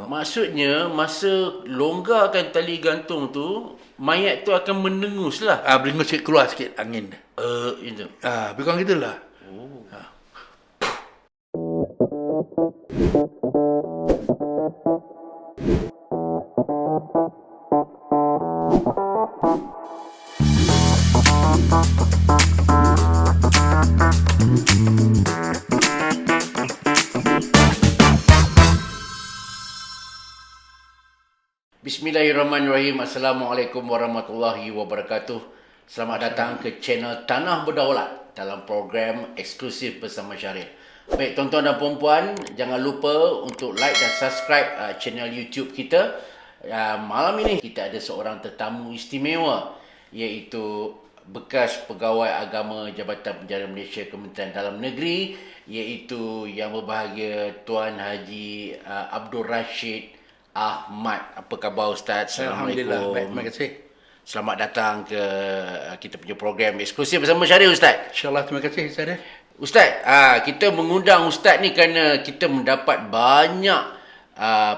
tengok. Maksudnya masa longgarkan tali gantung tu, mayat tu akan mendengus lah. Berengus sikit, keluar sikit angin. Itu. Lebih kurang gitulah. Bismillahirrahmanirrahim. Assalamualaikum warahmatullahi wabarakatuh. Selamat datang ke channel Tanah Berdaulat dalam program eksklusif bersama Syaril. Baik tuan-tuan dan puan-puan, jangan lupa untuk like dan subscribe channel YouTube kita. Malam ini kita ada seorang tetamu istimewa, iaitu bekas pegawai agama Jabatan Penjara Malaysia Kementerian Dalam Negeri, iaitu yang berbahagia Tuan Haji Abdul Rashid Ahmad. Apa khabar Ustaz? Assalamualaikum. Alhamdulillah, baik, terima kasih. Selamat datang ke kita punya program eksklusif bersama Syaril Ustaz. InsyaAllah, terima kasih Ustaz. Ustaz, kita mengundang Ustaz ni kerana kita mendapat banyak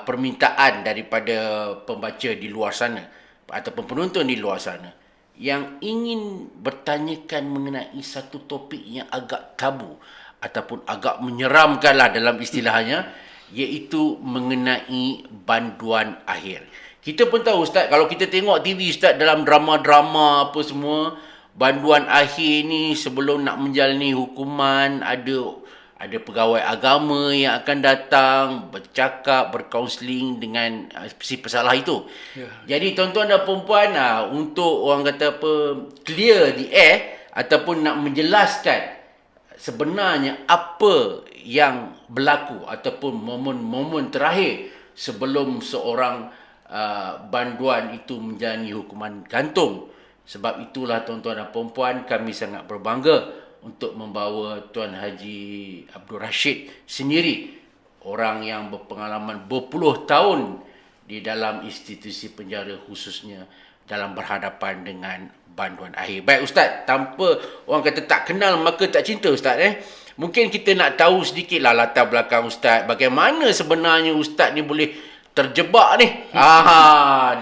permintaan daripada pembaca di luar sana ataupun penonton di luar sana yang ingin bertanyakan mengenai satu topik yang agak tabu ataupun agak menyeramkan lah dalam istilahnya, iaitu mengenai banduan akhir. Kita pun tahu Ustaz, kalau kita tengok TV Ustaz, dalam drama-drama apa semua, banduan akhir ni sebelum nak menjalani hukuman, ada pegawai agama yang akan datang bercakap, berkaunseling dengan si pesalah itu. Jadi tuan-tuan dan puan-puan, untuk orang kata apa, clear the air ataupun nak menjelaskan sebenarnya apa yang berlaku ataupun momen-momen terakhir sebelum seorang banduan itu menjalani hukuman gantung. Sebab itulah tuan-tuan dan puan-puan, kami sangat berbangga untuk membawa Tuan Haji Abdul Rashid sendiri, orang yang berpengalaman berpuluh tahun di dalam institusi penjara, khususnya dalam berhadapan dengan banduan akhir. Baik Ustaz, tanpa orang kata tak kenal maka tak cinta Ustaz. Mungkin kita nak tahu sedikitlah latar belakang Ustaz. Bagaimana sebenarnya Ustaz ni boleh terjebak ni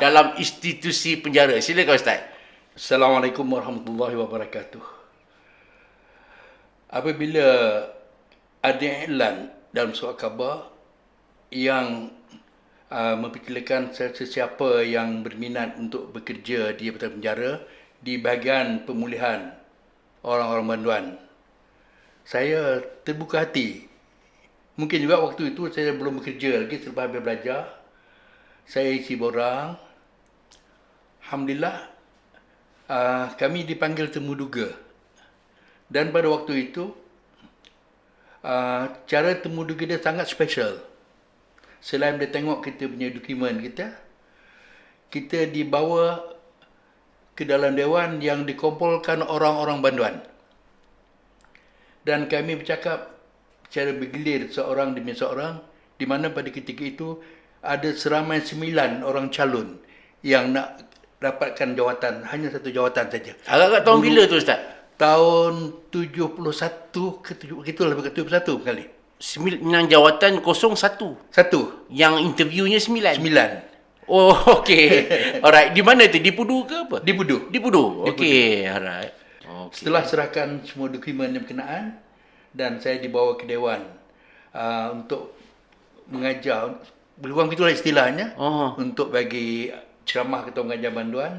dalam institusi penjara. Silakan Ustaz. Assalamualaikum warahmatullahi wabarakatuh. Apabila ada iklan dalam surat khabar yang memperkirakan sesiapa yang berminat untuk bekerja di Jabatan Penjara di bahagian pemulihan orang-orang banduan, saya terbuka hati. Mungkin juga waktu itu saya belum bekerja lagi, selepas habis belajar, saya isi borang. Alhamdulillah, kami dipanggil temu duga. Dan pada waktu itu, cara temu duga dia sangat special. Selain dia tengok kita punya dokumen kita dibawa ke dalam dewan yang dikumpulkan orang-orang banduan. Dan kami bercakap secara bergilir seorang demi seorang, di mana pada ketika itu ada seramai 9 orang calon yang nak dapatkan jawatan, hanya satu jawatan saja. Agak-agak tahun bila tu Ustaz? Tahun 71 ke 70, gitulah, lebih ke 71 kali. 9 jawatan 01. Satu. Yang interviewnya 9. 9. Oh, okey. Alright, di mana tu? Di Pudu ke apa? Di Pudu. Di Pudu. Okey, alright. Okay. Setelah serahkan semua dokumen yang berkenaan, dan saya dibawa ke dewan untuk mengajar, berkurang itulah istilahnya, untuk bagi ceramah ketua mengajar banduan.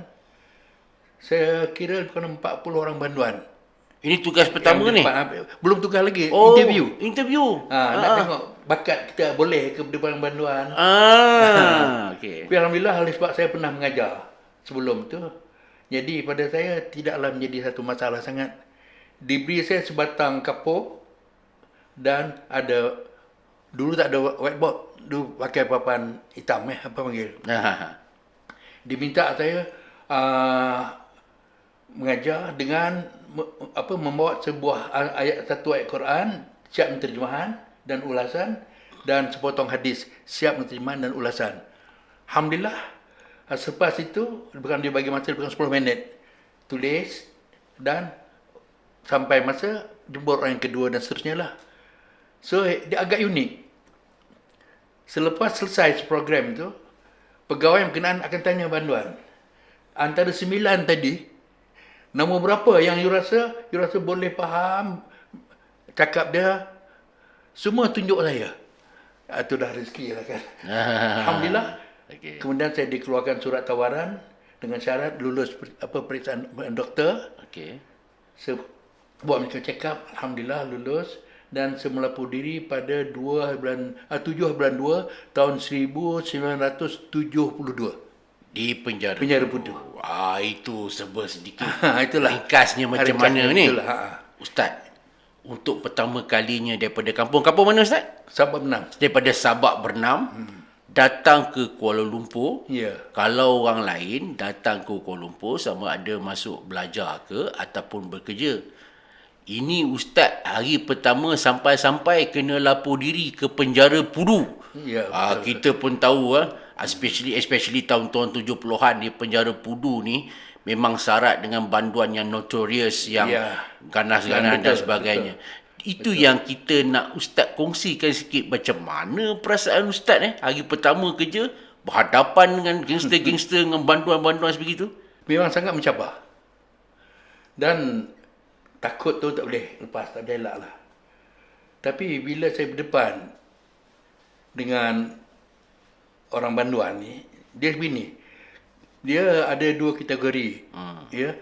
Saya kira bukan 40 orang banduan. Ini tugas pertama ni? Belum tugas lagi, Interview. Nak tengok bakat kita boleh ke depan banduan. Okey. Tapi Alhamdulillah, sebab saya pernah mengajar sebelum tu, jadi pada saya tidaklah menjadi satu masalah sangat. Diberi saya sebatang kapur dan ada, dulu tak ada whiteboard, dulu pakai papan hitam apa panggil. Diminta saya mengajar dengan membawa sebuah satu ayat Quran siap menterjemahan dan ulasan, dan sepotong hadis siap menterjemahan dan ulasan. Alhamdulillah, selepas itu dia bagi masa lebih kurang 10 minit tulis, dan sampai masa jemput orang yang kedua dan seterusnya lah. So dia agak unik. Selepas selesai program tu, pegawai yang berkenaan akan tanya banduan. Antara 9 tadi, nombor berapa yang you rasa boleh faham cakap dia, semua tunjuk saya. Itu dah rezeki lah kan. Alhamdulillah. Okey. Kemudian saya dikeluarkan surat tawaran dengan syarat lulus periksaan doktor. Okey. Saya buat medical check up, alhamdulillah lulus, dan saya melapor diri pada 7 bulan 2 tahun 1972 Di penjara. penjara Pudu. Itu sebab sedikit. Itulah Ringkasnya macam mana ni? Itulah. Ustaz, untuk pertama kalinya daripada kampung mana Ustaz? Sabak Benam. Daripada Sabak Bernam, datang ke Kuala Lumpur. Ya. Kalau orang lain datang ke Kuala Lumpur sama ada masuk belajar ke ataupun bekerja. Ini Ustaz hari pertama sampai-sampai kena lapor diri ke penjara Pudu. Ya, betul, Kita pun tahu especially tahun-tahun 70-an di penjara Pudu ni memang syarat dengan banduan yang notorious, yang ganas-ganas dan sebagainya. Itu yang kita nak Ustaz kongsikan sikit, macam mana perasaan Ustaz hari pertama kerja berhadapan dengan gangster-gangster dengan banduan-banduan sebegitu. Memang sangat mencabar. Dan takut tu tak boleh lepas, tak boleh elak lah. Tapi bila saya berdepan dengan orang banduan ni, dia begini. Dia ada 2 kategori. Ya.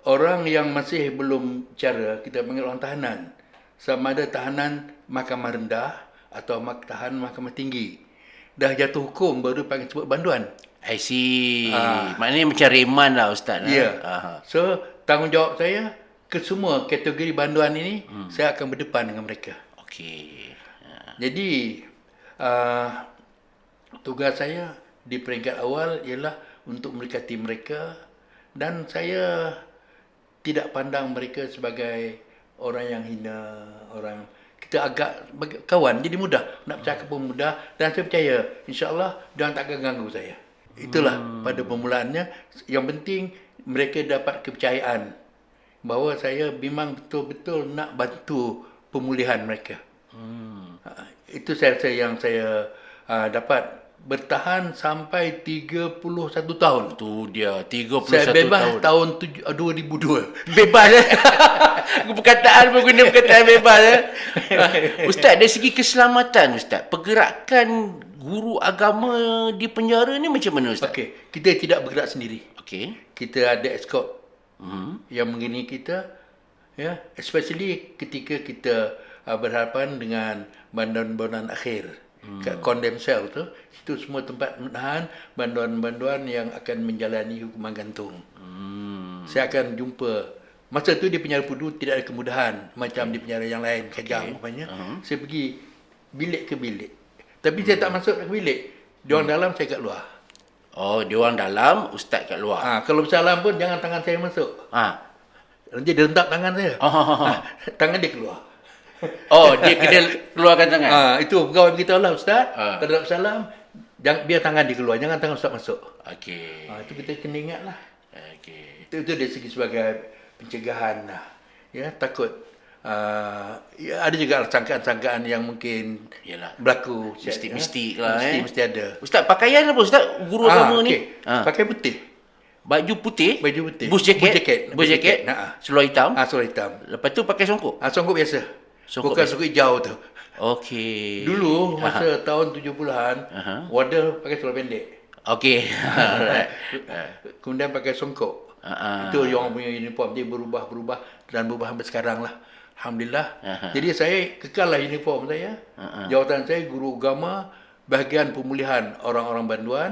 Orang yang masih belum bicara, kita panggil orang tahanan. Sama ada tahanan mahkamah rendah atau tahanan mahkamah tinggi. Dah jatuh hukum baru panggil sebut banduan. I see. Maknanya macam reman lah Ustaz. Ya. So, tanggungjawab saya ke semua kategori banduan ini, saya akan berdepan dengan mereka. Okey. Jadi, tugas saya di peringkat awal ialah untuk mendekati mereka, dan saya tidak pandang mereka sebagai orang yang hina, orang kita agak kawan, jadi mudah nak bercakap pun mudah, dan saya percaya insya-Allah dia tak akan ganggu saya. Itulah pada permulaannya. Yang penting mereka dapat kepercayaan bahawa saya memang betul-betul nak bantu pemulihan mereka. Itu saya yang saya dapat bertahan sampai 31 tahun. Tu dia 31 Saya bebas tahun. tahun 2002. Bebas perkataan pun guna perkataan bebas Ustaz, dari segi keselamatan Ustaz, pergerakan guru agama di penjara ni macam mana Ustaz? Okey, kita tidak bergerak sendiri. Okey. Kita ada escort yang mengiringi kita, ya, especially ketika kita berhadapan dengan banduan-banduan akhir. Kat condemn cell tu, itu semua tempat menahan banduan-banduan yang akan menjalani hukuman gantung. Saya akan jumpa. Masa tu di penjara Pudu tidak ada kemudahan macam di penjara yang lain, Kajang umpamanya. Saya pergi bilik ke bilik. Tapi saya tak masuk ke bilik. Diorang dalam, saya kat luar. Oh, diorang dalam, Ustaz kat luar. Kalau bersalam pun jangan tangan saya masuk. Nanti dia rentak tangan saya. Tangan dia keluar. Dia kena keluarkan tangan. Itu pegawai beritahu lah Ustaz. Kalau nak bersalam, biar tangan dia keluar, jangan tangan Ustaz masuk. Okey. Itu kita kena ingat lah. Okey. Itu dari segi sebagai pencegahan lah. Ya, takut. Ada juga sangkaan-sangkaan yang mungkin Yalah, berlaku. mistik-mistik lah. Mesti ada. Ustaz, pakaian apa Ustaz guru agama ni? Pakai putih. Baju putih? Baju putih. Bus jaket? Bus jaket? Seluar hitam? Seluar hitam. Lepas tu pakai songkok? Songkok biasa. Songkok Bukan biasa. songkok hijau tu. Okey. Dulu masa tahun 70-an, warda pakai seluar pendek. Okey. Kemudian pakai songkok. Itu yang punya uniform. Dia berubah dan berubah sampai sekarang lah. Alhamdulillah. Jadi saya kekal lah uniform saya. Jawatan saya guru agama, bahagian pemulihan orang-orang banduan,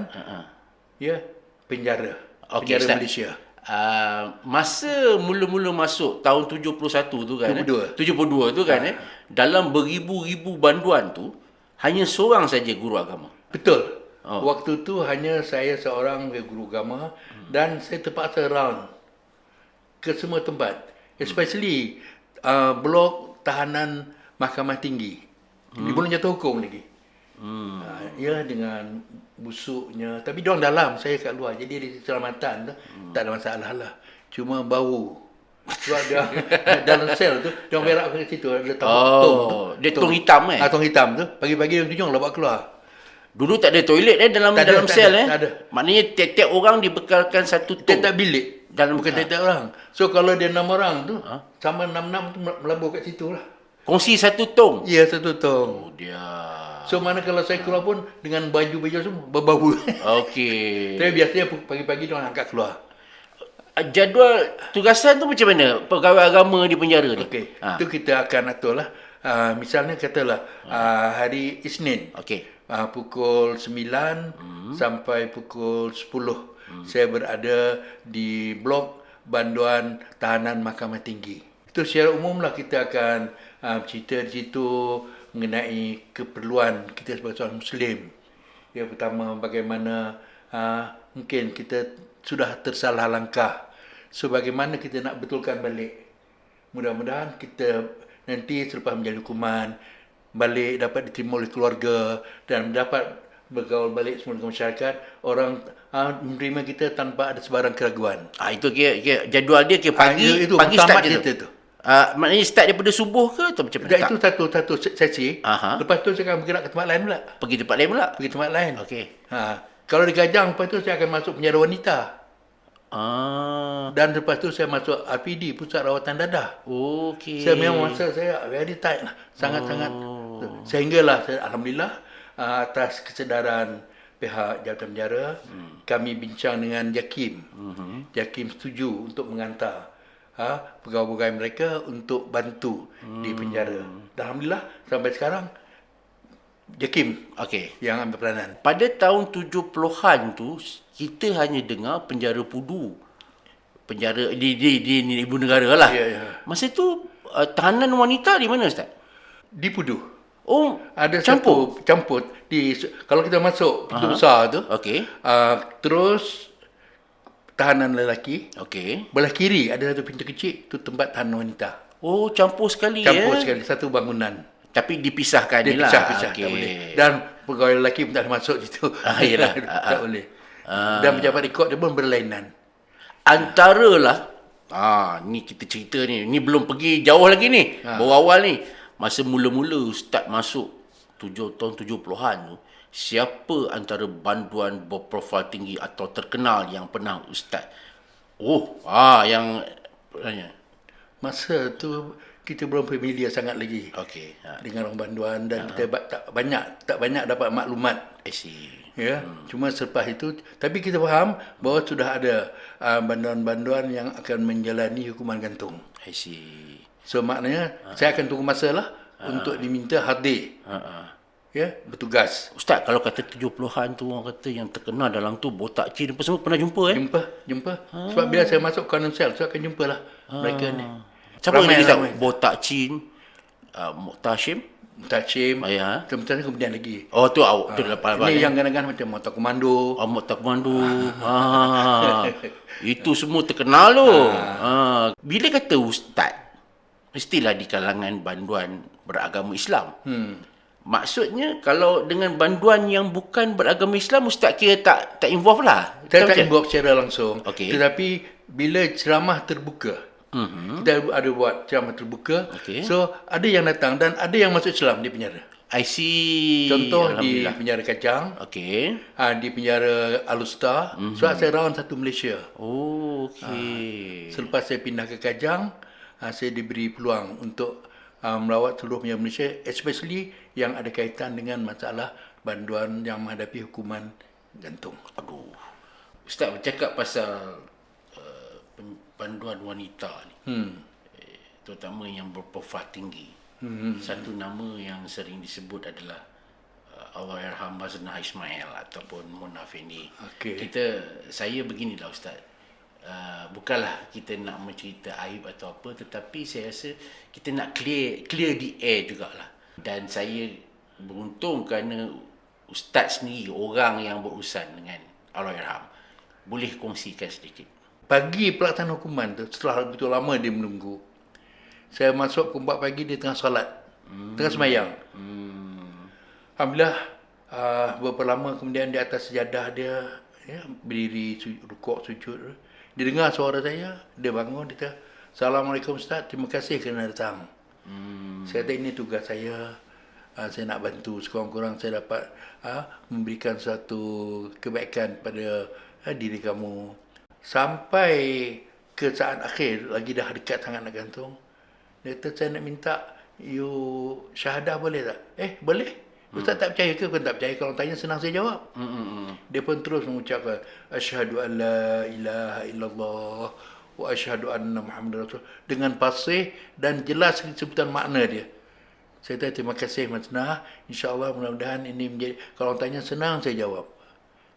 ya, penjara. Okey, Penjara Ustaz. Malaysia. Masa mula-mula masuk tahun 71 tu kan 72 tu kan dalam beribu-ribu banduan tu hanya seorang saja guru agama. Betul. Waktu tu hanya saya seorang guru agama, dan saya terpaksa round ke semua tempat, especially blok tahanan mahkamah tinggi. Dia belum jatuh hukum lagi. Ya, dengan busuknya, tapi diorang dalam, saya kat luar, jadi dari keselamatan tu tak ada masalah lah. Cuma bau sebab dia dalam sel tu diorang berak ke situ, ada tong Dia tong hitam tong hitam tu pagi-pagi dia tunjuk lah bawa keluar. Dulu tak ada toilet dalam Tak ada, dalam tak sel ada, tak ada. Maknanya tiap-tiap orang dibekalkan satu tong. Tiap-tiap bilik. Dalam Bukan tiap-tiap orang. So kalau dia 6 orang tu, Ha? sama 6-6 tu melabur kat situ lah. Kongsi satu tong. Ya, satu tong. Oh dia. So mana kalau saya keluar pun dengan baju-baju semua berbau. Okey. Tapi biasanya pagi-pagi dia orang angkat keluar. Jadual tugasan tu macam mana? Pegawai agama di penjara ni. Okey. Ha. Itu kita akan atur lah. Misalnya katalah hari Isnin. Okey. Pukul 9 sampai pukul 10 saya berada di blok banduan tahanan Mahkamah Tinggi. Itu secara umumlah kita akan cerita di situ mengenai keperluan kita sebagai seorang Muslim. Yang pertama, bagaimana mungkin kita sudah tersalah langkah. So bagaimana kita nak betulkan balik. Mudah-mudahan kita nanti selepas menjalani hukuman balik dapat diterima oleh keluarga dan dapat bergaul balik semula dengan masyarakat, orang menerima kita tanpa ada sebarang keraguan. Itu kira jadual dia kira pagi, itu pagi tamat start je kita tu. tu. Maknanya start daripada subuh ke atau macam mana? Itu satu sesi. Aha. Lepas tu saya akan bergerak ke tempat lain pula. Pergi tempat lain pula. Pergi tempat lain. Okey. Kalau di Gajang, lepas tu saya akan masuk penjara wanita. Ah. Dan lepas tu saya masuk RPD, Pusat Rawatan Dadah. Okey. Saya memang masa saya very tight lah. Sangat-sangat. Sehinggalah saya, Alhamdulillah, atas kesedaran pihak Jabatan Penjara, kami bincang dengan JAKIM. JAKIM setuju untuk mengantar pegawai-pegawai mereka untuk bantu di penjara. Dan Alhamdulillah, sampai sekarang, JAKIM Okey. yang ambil peranan. Pada tahun 70-an tu kita hanya dengar penjara Pudu. Penjara di ibu negara lah. Ya, ya. Masa tu tahanan wanita di mana Ustaz? Di Pudu. Oh, Ada campur. satu campur. Kalau kita masuk pintu besar tu, Okey. terus tahanan lelaki. Okey. Belah kiri ada satu pintu kecil, tu tempat tahanan wanita. Oh, campur sekali Campur ya. sekali, satu bangunan. Tapi dipisahkan Dia ni lah. pisah-pisah, Okey. tak boleh. Dan pegawai lelaki pun tak boleh masuk situ. Yelah. Tak boleh. Dan pejabat rekod dia pun berlainan. Antaralah ni kita cerita ni. Ni belum pergi jauh lagi ni. Baru awal ni. Masa mula-mula Ustaz masuk tahun 70-an tu, siapa antara banduan berprofil tinggi atau terkenal yang pernah Ustaz? Yang Masa tu kita belum familiar sangat lagi okey. dengan orang banduan dan kita tak banyak dapat maklumat. I see. Ya, cuma selepas itu, tapi kita faham bahawa sudah ada banduan-banduan yang akan menjalani hukuman gantung. I see. So maknanya saya akan tunggu masa lah untuk diminta hadir. Ya, bertugas. Ustaz, kalau kata 70-an tu orang kata yang terkenal dalam tu botak cin apa semua pernah jumpa Jumpa. Sebab bila saya masuk kanan sel, saya akan jumpa lah mereka ni. Siapa yang Ramai. tahu? Botak cin, Muhtashim. Tachim. Ya. Kemudian lagi. Oh tu awak tu lepas Ini yang kadang-kadang macam motor komando. Amat tak mandu. Itu semua terkenal tu. Bila kata ustaz, mestilah di kalangan banduan beragama Islam. Maksudnya kalau dengan banduan yang bukan beragama Islam, ustaz kira tak involve lah. Saya tak involve secara langsung. Okey. Tetapi bila ceramah terbuka, kita ada buat ceramah terbuka. Okey. So ada yang datang dan ada yang masuk Islam di penjara. I see. Contoh di Alhamdulillah. penjara Kajang, Okey. di penjara Alustar. So saya rawat satu Malaysia. Oh, okey. Selepas saya pindah ke Kajang, saya diberi peluang untuk merawat seluruh penjara Malaysia, especially yang ada kaitan dengan masalah banduan yang menghadapi hukuman gantung. Aduh. Ustaz bercakap pasal banduan wanita ni. Terutama yang berprofil tinggi. Satu nama yang sering disebut adalah Allahyarham Maznah Ismail ataupun Mona Fendi. Okey. Saya beginilah Ustaz. Bukanlah kita nak mencerita aib atau apa, tetapi saya rasa kita nak clear the air jugalah. Dan saya beruntung kerana Ustaz sendiri orang yang berurusan dengan Allahyarham. Boleh kongsikan sedikit. Pagi pelaksanaan hukuman tu, setelah begitu lama dia menunggu, saya masuk pukul 4 pagi, dia tengah solat, tengah semayang. Alhamdulillah, beberapa lama kemudian di atas sejadah dia, berdiri, rukuk, sujud. Dia dengar suara saya, dia bangun, dia kata, "Assalamualaikum Ustaz, terima kasih kerana datang." Saya kata, ini tugas saya saya nak bantu, sekurang-kurang saya dapat memberikan satu kebaikan pada diri kamu. Sampai ke saat akhir, lagi dah dekat sangat nak gantung, dia kata, saya nak minta you syahadah boleh tak? Boleh. Ustaz tak percaya ke? Bukan tak percaya. Kalau tanya senang saya jawab. Dia pun terus mengucapkan asyhadu an la ilaha illallah wa asyhadu anna Muhammadar Rasul dengan fasih dan jelas sebutan makna dia. Saya kata terima kasih Mas Nah. InsyaAllah mudah-mudahan ini menjadi, kalau tanya senang saya jawab.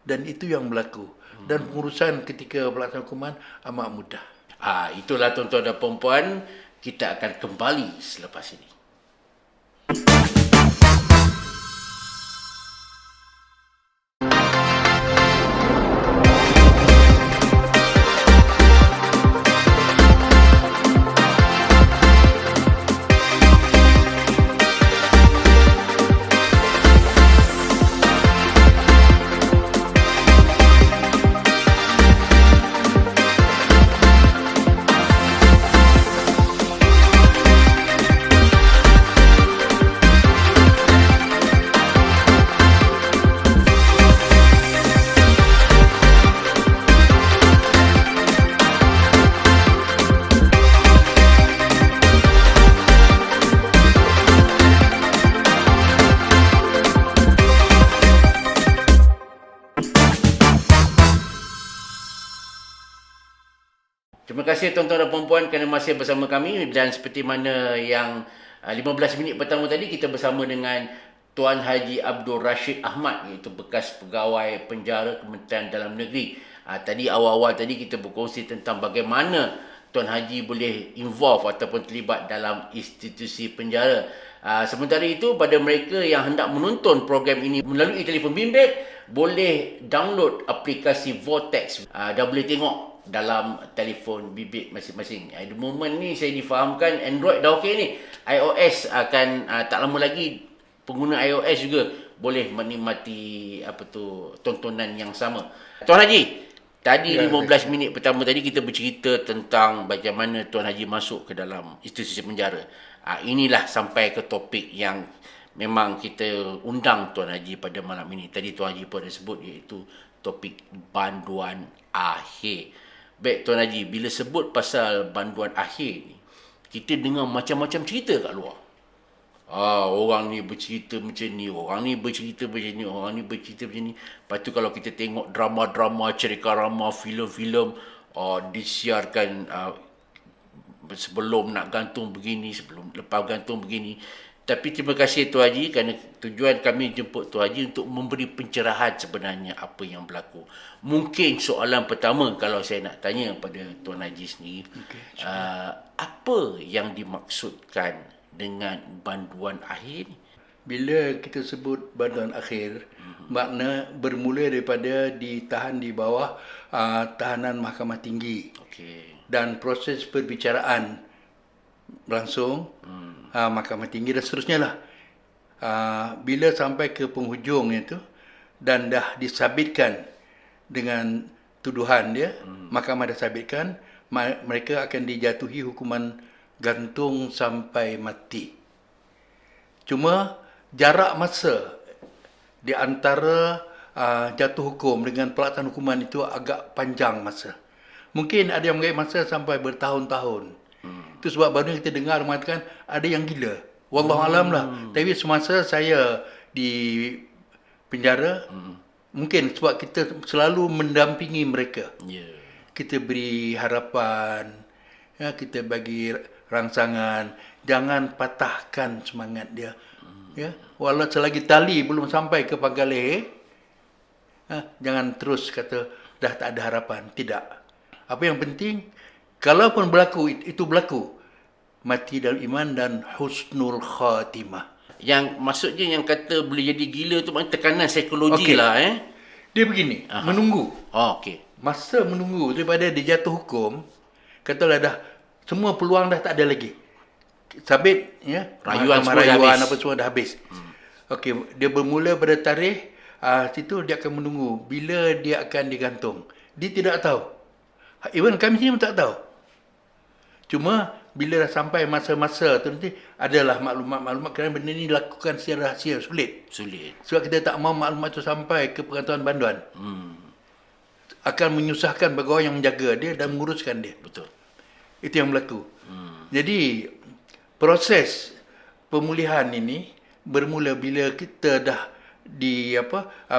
Dan itu yang berlaku. Dan pengurusan ketika pelaksanaan hukuman amat mudah. Itulah tuan-tuan dan puan-puan. Kita akan kembali selepas ini. Terima kasih tuan-tuan dan puan-puan kerana masih bersama kami, dan seperti mana yang 15 minit pertama tadi kita bersama dengan Tuan Haji Abdul Rashid Ahmad, iaitu bekas pegawai penjara Kementerian Dalam Negeri. Tadi awal-awal tadi kita berkongsi tentang bagaimana Tuan Haji boleh involve ataupun terlibat dalam institusi penjara. Sementara itu, pada mereka yang hendak menonton program ini melalui telefon bimbit, boleh download aplikasi Vortex dan boleh tengok dalam telefon bimbit masing-masing. The moment ni saya difahamkan Android dah okey ni. iOS akan tak lama lagi pengguna iOS juga boleh menikmati tontonan yang sama. Tuan Haji, tadi 15 minit pertama tadi kita bercerita tentang bagaimana Tuan Haji masuk ke dalam institusi penjara. Inilah sampai ke topik yang memang kita undang Tuan Haji pada malam ini. Tadi Tuan Haji pun ada sebut, iaitu topik banduan akhir. Baik Tuan Haji, bila sebut pasal banduan akhir ni, kita dengar macam-macam cerita kat luar. Orang ni bercerita macam ni, orang ni bercerita macam ni, orang ni bercerita macam ni. Lepas tu kalau kita tengok drama-drama, cerita drama, filem-filem, disiarkan sebelum nak gantung begini, sebelum lepas gantung begini. Tapi terima kasih Tuan Haji kerana tujuan kami jemput Tuan Haji untuk memberi pencerahan sebenarnya apa yang berlaku. Mungkin soalan pertama kalau saya nak tanya pada Tuan Haji sendiri, apa yang dimaksudkan dengan banduan akhir ni? Bila kita sebut banduan akhir, makna bermula daripada ditahan di bawah tahanan Mahkamah Tinggi. Dan proses perbicaraan berlangsung, Mahkamah Tinggi dan seterusnya lah. Bila sampai ke penghujung itu dan dah disabitkan dengan tuduhan dia, Mahkamah dah sabitkan, mereka akan dijatuhi hukuman gantung sampai mati. Cuma jarak masa di antara jatuh hukum dengan pelaksanaan hukuman itu agak panjang masa. Mungkin ada yang mengambil masa sampai bertahun-tahun. Itu sebab baru kita dengar mengatakan ada yang gila. Wallahualam lah. Tapi semasa saya di penjara, mungkin sebab kita selalu mendampingi mereka. Kita beri harapan, kita bagi rangsangan, jangan patahkan semangat dia. Walau selagi tali belum sampai ke pangkal leher, jangan terus kata dah tak ada harapan. Tidak. Apa yang penting, kalaupun berlaku, itu berlaku, mati dalam iman dan husnul khatimah. Yang maksudnya yang kata boleh jadi gila tu maknanya tekanan psikologi lah. Dia begini, menunggu. Masa menunggu daripada dia jatuh hukum, katalah dah semua peluang dah tak ada lagi. Sabit, rayuan apa semua dah habis. Dia bermula pada tarikh situ dia akan menunggu bila dia akan digantung. Dia tidak tahu. Even kami sini pun tak tahu. Cuma bila dah sampai masa-masa tu nanti adalah maklumat-maklumat kerana benda ni dilakukan secara rahsia, sulit. Sebab kita tak mahu maklumat tu sampai ke perantauan banduan. Akan menyusahkan bagi orang yang menjaga dia dan menguruskan dia. Betul. Itu yang berlaku. Jadi proses pemulihan ini bermula bila kita dah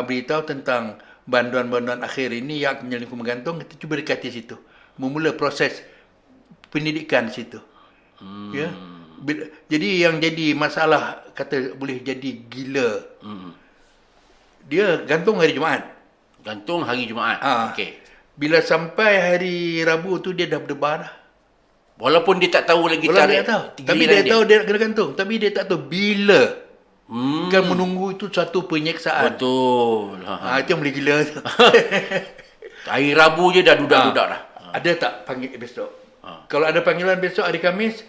beritahu tentang banduan-banduan akhir ini yang akan menjalani hukuman gantung, kita cuba dekati situ. Memula proses pendidikan di situ. Ya. Jadi yang jadi masalah kata boleh jadi gila. Dia gantung hari Jumaat. Gantung hari Jumaat. Okey. Bila sampai hari Rabu tu dia dah berdebar dah. Walaupun dia tak tahu lagi tarikh. Tapi dia tahu dia nak kena gantung. Tapi dia tak tahu bila. Kan menunggu itu satu penyeksaan. Betul. Itu yang boleh gila tu. Hari Rabu je dah dudak-dudak dah. Ada tak panggil besok? Kalau ada panggilan besok hari Khamis,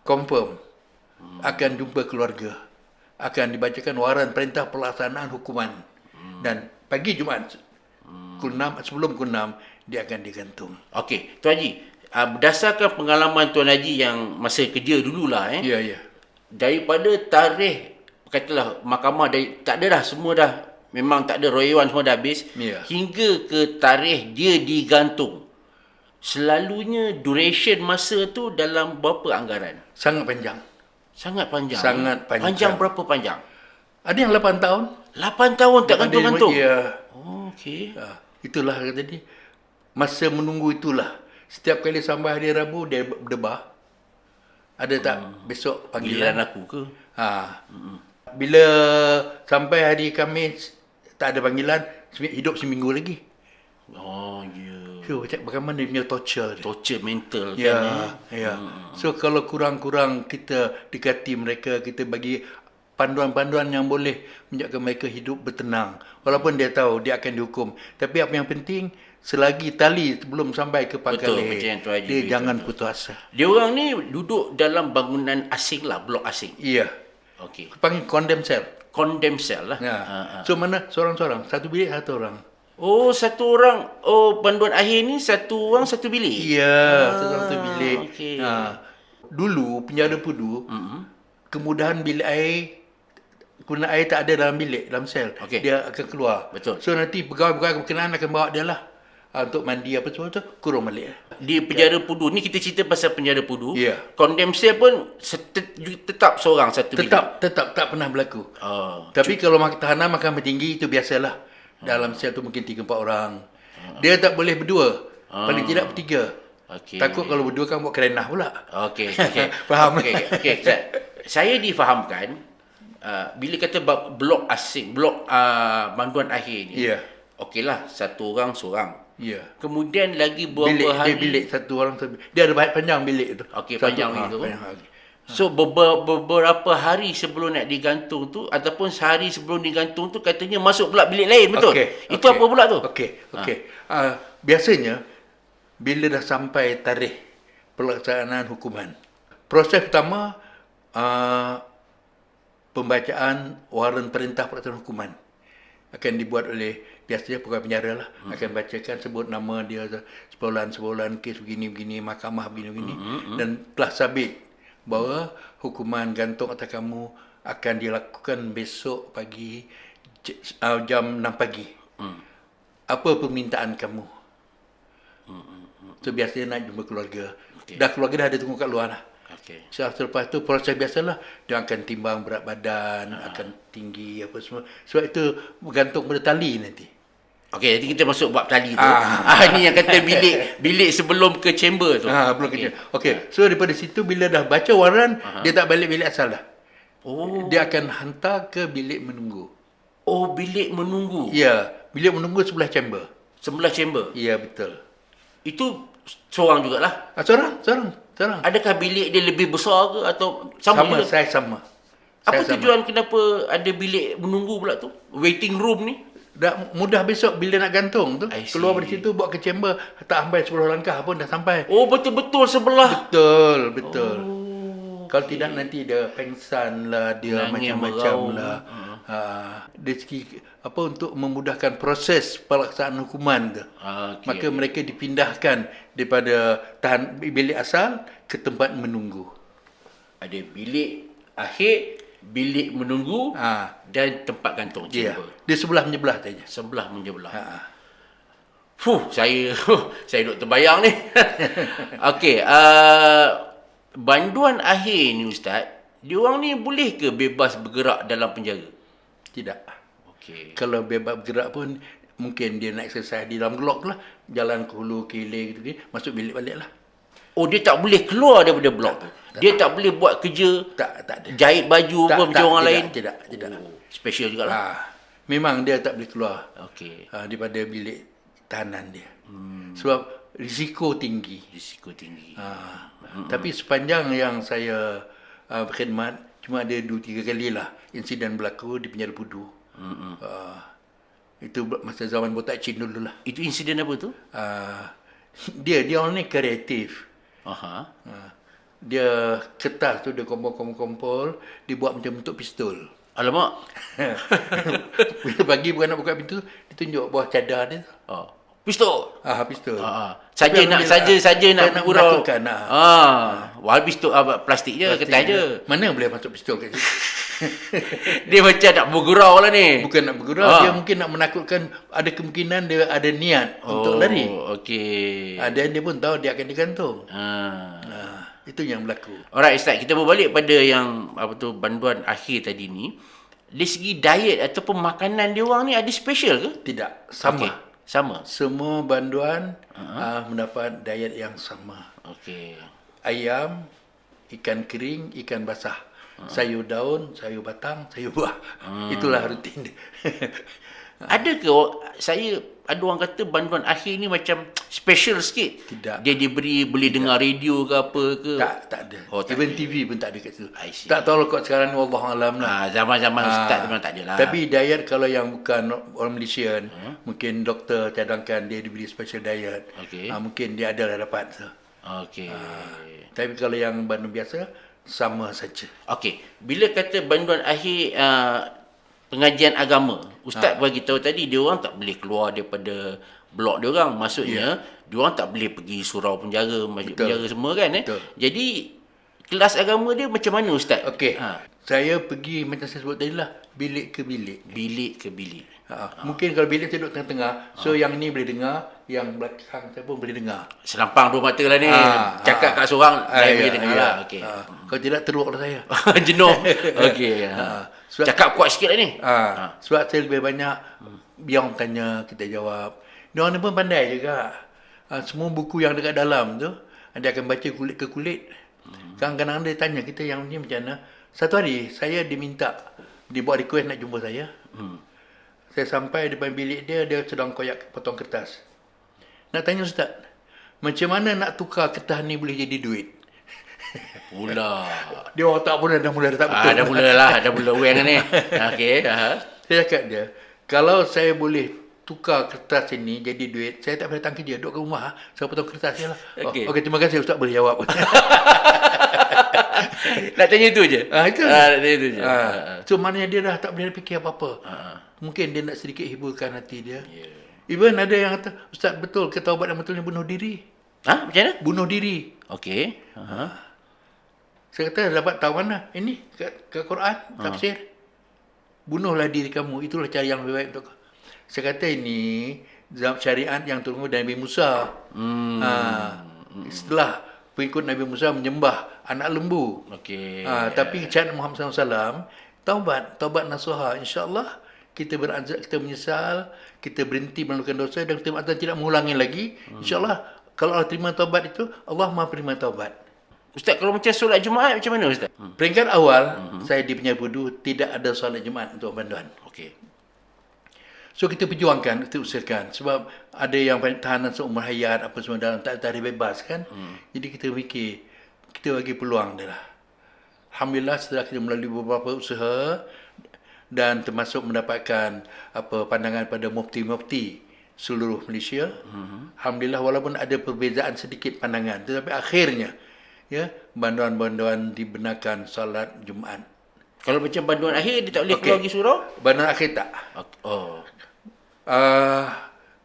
confirm. Akan jumpa keluarga. Akan dibacakan waran perintah pelaksanaan hukuman. Dan pagi Jumaat, sebelum pukul 6, dia akan digantung. Okey, Tuan Haji, berdasarkan pengalaman Tuan Haji yang masa kerja dululah Ya, ya. daripada tarikh katalah mahkamah tak ada dah, semua dah memang tak ada, Roy Wan semua dah habis, hingga ke tarikh dia digantung, selalunya duration masa tu dalam berapa anggaran? Sangat panjang. Sangat panjang. Panjang berapa panjang? Ada yang 8 tahun. 8 tahun tak gantung-gantung? Ya. Okey. Itulah tadi. Masa menunggu itulah. Setiap kali sampai hari Rabu, dia berdebar. Ada tak besok panggilan? Panggilan aku ke? Bila sampai hari Khamis, tak ada panggilan, hidup seminggu lagi. Oh, ya. So, bagaimana dia punya torture dia. Torture mental Ya, kan. ya. So, kalau kurang-kurang kita dekati mereka, kita bagi panduan-panduan yang boleh menjadikan mereka hidup bertenang. Walaupun dia tahu dia akan dihukum. Tapi apa yang penting, selagi tali belum sampai ke pangkal leher, dia jangan putus asa. Dia orang ni duduk dalam bangunan asing lah, blok asing. Iya. Okey. Panggil condemned cell. Condemned cell lah. Ya. So, mana seorang-seorang? Satu bilik, satu orang. Oh, satu orang. Oh, banduan akhir ni satu orang satu bilik. Iya, satu bilik. Okey. Dulu penjara Pudu, kemudahan bilik air, kemudahan air tak ada dalam bilik, dalam sel. Okey. Dia akan keluar. Betul. So nanti pegawai-pegawai berkenaan akan bawa dia lah untuk mandi apa semua tu, kurung balik. Di penjara Pudu ni, kita cerita pasal penjara Pudu. Ya. Condemned cell pun tetap seorang satu bilik. Tetap tak pernah berlaku. Oh. Tapi kalau tahanan mahkamah tinggi itu biasalah. Dalam sel tu mungkin 3-4 orang. Dia tak boleh berdua. Paling tidak bertiga. Okey. Takut kalau berdua kan buat kerenah pula. Okey. Faham? Okey. Saya difahamkan bila kata blok asing, blok banduan akhir ni. Ya. Okeylah, satu orang seorang. Ya. Kemudian lagi berapa hari? Bilik satu orang. Dia ada banyak panjang bilik tu. Okey, panjang itu. Panjang lagi. So beberapa hari sebelum nak digantung tu ataupun sehari sebelum digantung tu katanya masuk pula bilik lain, betul? Itu apa pula tu? Okey. Biasanya bila dah sampai tarikh pelaksanaan hukuman, proses pertama pembacaan waran perintah pelaksanaan hukuman akan dibuat oleh biasanya pegawai penjara lah. Akan bacakan, sebut nama dia, sebulan kes begini-begini, mahkamah begini-begini, dan telah sabit bahawa hukuman gantung atas kamu akan dilakukan besok pagi jam 6 pagi. Apa permintaan kamu? So biasanya nak jumpa keluarga. Dah keluarga dah ada tunggu kat luar lah. Selepas tu proses biasalah, dia akan timbang berat badan, akan tinggi apa semua. Sebab itu bergantung pada tali nanti. Okey, jadi kita masuk bab tali tu. Ni yang kata bilik sebelum ke chamber tu. Belum kerja. Okey. So daripada situ bila dah baca waran, dia tak balik bilik asal dah. Oh. Dia akan hantar ke bilik menunggu. Oh, bilik menunggu. Ya, bilik menunggu sebelah chamber. Sebelah chamber. Ya, betul. Itu seorang jugalah. Seorang. Adakah bilik dia lebih besar ke atau sama juga? Saya sama. Apa tujuan kenapa ada bilik menunggu pula tu? Waiting room ni? Dah mudah besok bila nak gantung tu. Keluar dari situ buat ke chamber, tak sampai 10 langkah pun dah sampai. Oh, betul-betul sebelah. Betul. Kalau tidak nanti dia pengsan lah, dia Nangis macam-macam meraung lah. Dari segi apa untuk memudahkan proses pelaksanaan hukuman tu. Okey. Maka mereka dipindahkan daripada bilik asal ke tempat menunggu. Ada bilik akhir, bilik menunggu dan tempat gantung Ya. chamber. Dia sebelah menyebelah saja. Sebelah menyebelah. Ha. Saya duk terbayang ni. Okey, banduan akhir ni Ustaz, diorang ni boleh ke bebas bergerak dalam penjara? Tidak. Okey. Kalau bebas bergerak pun mungkin dia nak exercise di dalam blok lah. Jalan ke hulu ke hilir gitu, masuk bilik balik lah. Oh, dia tak boleh keluar daripada blok tu. Dia tak boleh buat kerja Tak ada. jahit baju apa macam orang lain. Tidak. Oh, special jugalah. Memang dia tak boleh keluar Okey. daripada bilik tahanan dia. Sebab risiko tinggi. Risiko tinggi. Tapi sepanjang yang saya berkhidmat, cuma ada 2-3 kali lah insiden berlaku di penjara Pudu. Itu masa zaman Botak Chin dulu lah. Itu insiden apa tu? Dia orang ni kreatif. Aha. Dia kertas tu dia kompol-kompol, dibuat macam bentuk pistol. Alamak. Bila pagi bukan nak buka pintu, ditunjuk bawah cadar dia tu. Oh. Pistol. Pistol. Saja nak nak gurau. menakutkan. Wal pistol plastik je, kertas je. Mana boleh masuk pistol kat situ? Dia macam nak bergurau lah ni. Bukan nak bergurau, dia mungkin nak menakutkan, ada kemungkinan dia ada niat untuk lari. Okey. Dan dia pun tahu dia akan digantung. Itu yang berlaku. Alright Ustaz, kita berbalik pada yang banduan akhir tadi ni. Dari segi diet ataupun makanan dia orang ni ada special ke? Tidak, sama. Okey, sama. Semua banduan mendapat diet yang sama. Okey. Ayam, ikan kering, ikan basah. Sayur daun, sayur batang, sayur buah. Itulah rutin dia. Ada ke ada orang kata banduan akhir ni macam special sikit? Tidak. Dia boleh dengar radio ke apa ke? Tak ada. Tak Even ada. TV pun tak ada kat situ. I see. Tak tahu kot sekarang ni, wallahualam lah. Zaman-zaman Ustaz memang tak ada lah. Tapi diet kalau yang bukan orang Malaysian, mungkin doktor cadangkan dia diberi special diet. Okey. Mungkin dia ada lah dapat. Okey. Tapi kalau yang bandung biasa, sama saja. Okey. Bila kata banduan akhir pengajian agama, Ustaz bagi tahu tadi dia orang tak boleh keluar daripada blok dia orang. Maksudnya dia orang tak boleh pergi surau penjara, masjid penjara semua kan Betul. Jadi kelas agama dia macam mana Ustaz? Okey. Saya pergi macam saya sebut tadi lah, bilik ke bilik. Bilik ke bilik. Mungkin kalau bilik saya duduk tengah-tengah, so yang ni boleh dengar, yang belakang saya pun boleh dengar. Selampang dua mata lah ni. Cakap kat seorang, lain boleh dengar lah. Okey. Kalau tidak, teruk lah saya. Jenuh. Okey. Cakap kuat sikit lah ni. Sebab saya lebih banyak, biar orang tanya, kita jawab. Dia orang ni pun pandai juga. Semua buku yang dekat dalam tu, dia akan baca kulit ke kulit. Kadang-kadang dia tanya kita yang ni macam mana. Satu hari, saya diminta, dia buat request nak jumpa saya. Saya sampai depan bilik dia, dia sedang koyak potong kertas. Nak tanya Ustaz, macam mana nak tukar kertas ni boleh jadi duit? Pula. Dia orang tak pun dah mula tak betul. Dah mula weng ni. Okey. Saya cakap dia, kalau saya boleh tukar kertas ini jadi duit, saya tak boleh datang kerja, duduk kat rumah, saya potong kertas je lah. Okey. Okey, terima kasih Ustaz boleh jawab. Nak tanya itu je? Itu. Nak tanya itu je. So maknanya dia dah tak boleh fikir apa-apa. Mungkin dia nak sedikit hiburkan hati dia. Even ada yang kata, Ustaz betul ke taubat yang betul ni bunuh diri? Macam mana? Bunuh diri. Okey. Saya kata dapat tahu mana? Ini kat Quran, tafsir. Bunuhlah diri kamu, itulah cara yang lebih baik untuk kau. Saya kata ini syariat yang turun dari Nabi Musa. Setelah pengikut Nabi Musa menyembah anak lembu. Okey. Tapi syariat Muhammad SAW, taubat nasuha, insya-Allah kita berazam, kita menyesal, kita berhenti melakukan dosa dan kita berazam tidak mengulangi lagi. Insya-Allah kalau Allah terima taubat itu, Allah Maha terima taubat. Ustaz, kalau macam solat Jumaat macam mana Ustaz? Peringkat awal, saya di Penjara Pudu tidak ada solat Jumaat untuk banduan. Okey. So kita perjuangkan, kita usahakan. Sebab ada yang tahanan seumur hayat, apa semua dalam tarikh bebas kan. Jadi kita fikir, kita bagi peluang dia lah. Alhamdulillah setelah kita melalui beberapa usaha dan termasuk mendapatkan pandangan pada mufti-mufti seluruh Malaysia. Alhamdulillah walaupun ada perbezaan sedikit pandangan, tetapi akhirnya banduan-banduan dibenarkan solat Jumaat. Kalau macam banduan akhir, dia tak boleh keluar pergi surau? Banduan akhir tak. Oh.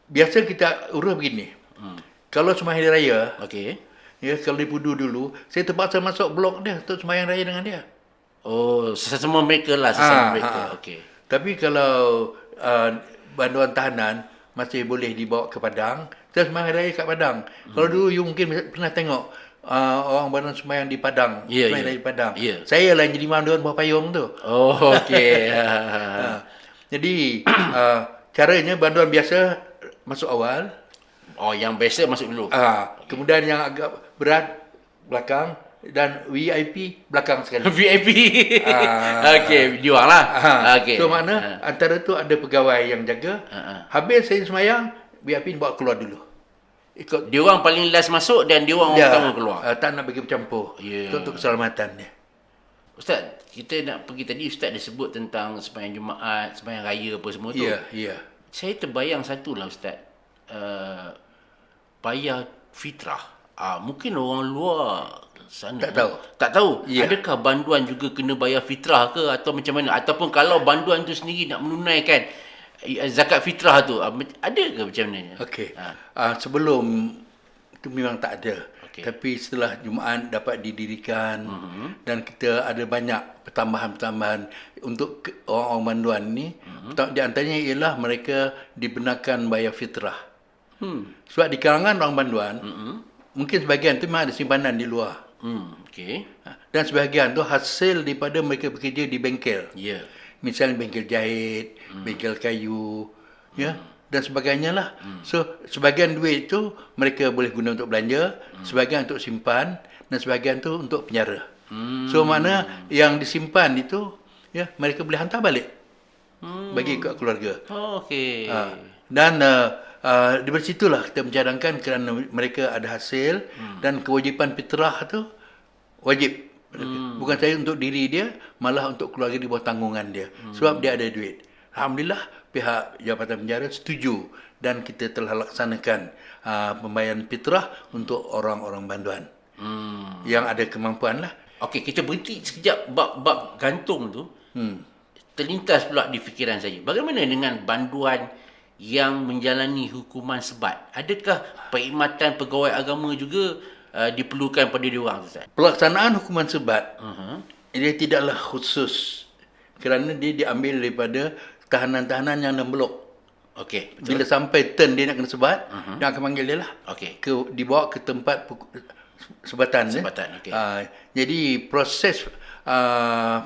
Biasa kita urus begini. Kalau sembahyang hari raya, Okey. ya, kalau di Pudu dulu, saya terpaksa masuk blok dia untuk sembahyang raya dengan dia. Oh, sesama mereka lah, sesama mereka. Okey. Tapi kalau banduan tahanan masih boleh dibawa ke Padang, kita sembahyang raya kat Padang. Kalau dulu you mungkin pernah tengok orang banduan sembahyang di Padang, Ya, sembahyang ya. raya di Padang. Ya. Saya lah yang jadi banduan buah payung tu. Oh, okey. Jadi caranya banduan biasa masuk awal, Oh, yang biasa masuk dulu. kemudian yang agak berat belakang dan VIP belakang sekali. VIP. Okey, diorang lah. Okey. So makna antara tu ada pegawai yang jaga. Habis saya sembahyang, VIP bawa keluar dulu. Ikut Diorang paling last masuk dan diorang orang pertama keluar. tak nak bagi bercampur. Ya. Untuk keselamatan dia. Ustaz, kita nak pergi tadi, Ustaz dah sebut tentang sembahyang Jumaat, sembahyang raya apa semua tu. Ya, ya. Saya terbayang satulah Ustaz. Bayar fitrah. Mungkin orang luar sana tak tahu. Ya. Adakah banduan juga kena bayar fitrah ke atau macam mana? Ataupun kalau banduan tu sendiri nak menunaikan zakat fitrah tu, ada ke macam mana? Okey. Sebelum itu memang tak ada. Okey. Tapi setelah Jumaat dapat didirikan dan kita ada banyak pertambahan-pertambahan untuk orang-orang banduan ni, di antaranya ialah mereka dibenarkan bayar fitrah. Sebab di kalangan orang banduan, mungkin sebahagian tu memang ada simpanan di luar. Okey. Dan sebahagian tu hasil daripada mereka bekerja di bengkel. Ya. Misalnya bengkel jahit, bengkel kayu, ya, dan sebagainya lah. So, sebahagian duit tu mereka boleh guna untuk belanja, sebahagian untuk simpan, dan sebahagian tu untuk penjara. So, mana yang disimpan itu, ya, mereka boleh hantar balik bagi ke keluarga. Oh, okey. Dan dari situlah kita mencadangkan kerana mereka ada hasil dan kewajipan fitrah tu wajib. Bukan saya untuk diri dia, malah untuk keluarga di bawah tanggungan dia. Sebab dia ada duit. Alhamdulillah pihak Jabatan Penjara setuju dan kita telah laksanakan pembayaran fitrah untuk orang-orang banduan. Yang ada kemampuan lah. Okey, kita berhenti sekejap bab gantung tu. Terlintas pula di fikiran saya. Bagaimana dengan banduan yang menjalani hukuman sebat? Adakah perkhidmatan pegawai agama juga diperlukan pada diorang, Ustaz? Pelaksanaan hukuman sebat dia tidaklah khusus kerana dia diambil daripada tahanan-tahanan yang dalam blok. Okey, betul. Bila sampai turn dia nak kena sebat, dia akan panggil dia lah. Okey. Dibawa ke tempat sebatan. Sebatan, okey. Jadi proses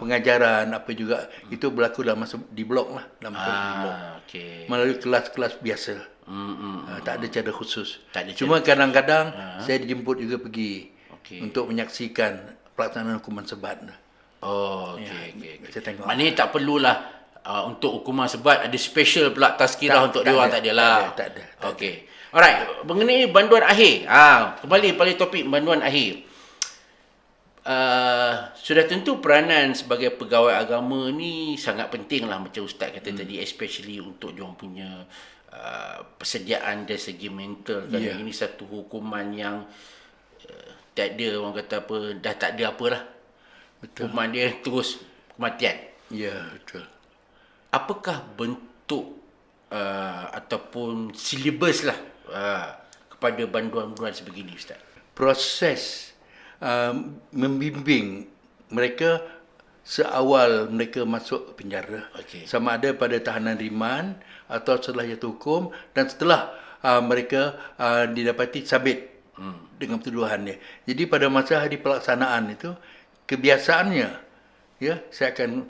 pengajaran apa juga itu berlaku dalam masa di blok lah, dalam masa di blok. Okey. Melalui kelas-kelas biasa. Tak ada cara khusus. Tak ada Cuma kadang-kadang saya dijemput juga pergi Okey. untuk menyaksikan pelaksanaan hukuman sebat. Oh, okey, okey. Kita tengok. Maknanya tak perlulah untuk hukuman sebat ada special pula tazkirah untuk tak diorang, ada, tak adalah. tak ada. Okey. Alright, mengenai banduan akhir. Kembali pada topik banduan akhir. Sudah tentu peranan sebagai pegawai agama ni sangat penting lah macam Ustaz kata tadi, especially untuk diorang punya persediaan dari segi mental. Kerana ini satu hukuman yang tak ada, orang kata apa, dah tak ada apalah. Betul. Hukuman dia terus kematian. Ya, betul. Apakah bentuk ataupun silibus lah kepada banduan-banduan sebegini, Ustaz? Proses membimbing mereka seawal mereka masuk penjara. Okey. Sama ada pada tahanan riman atau setelah jatuh hukum dan setelah mereka didapati sabit dengan tuduhannya. Jadi pada masa hari pelaksanaan itu kebiasaannya, ya, saya akan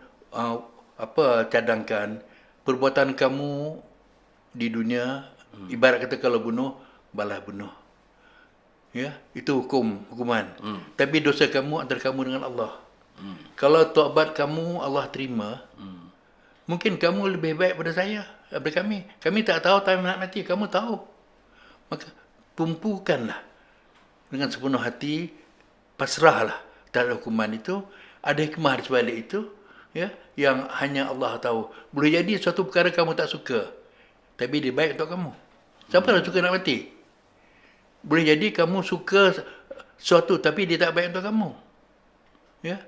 cadangkan perbuatan kamu di dunia ibarat kata kalau bunuh balas bunuh. Ya, itu hukuman. Tapi dosa kamu antara kamu dengan Allah. Kalau taubat kamu Allah terima, mungkin kamu lebih baik pada saya, daripada kami. Kami tak tahu time nak mati, kamu tahu. Maka tumpukanlah dengan sepenuh hati, pasrahlah terhadap hukuman itu. Ada hikmah di sebalik itu, ya, yang hanya Allah tahu. Boleh jadi suatu perkara kamu tak suka, tapi dia baik untuk kamu. Siapa yang suka nak mati? Boleh jadi kamu suka sesuatu tapi dia tak baik untuk kamu. Ya.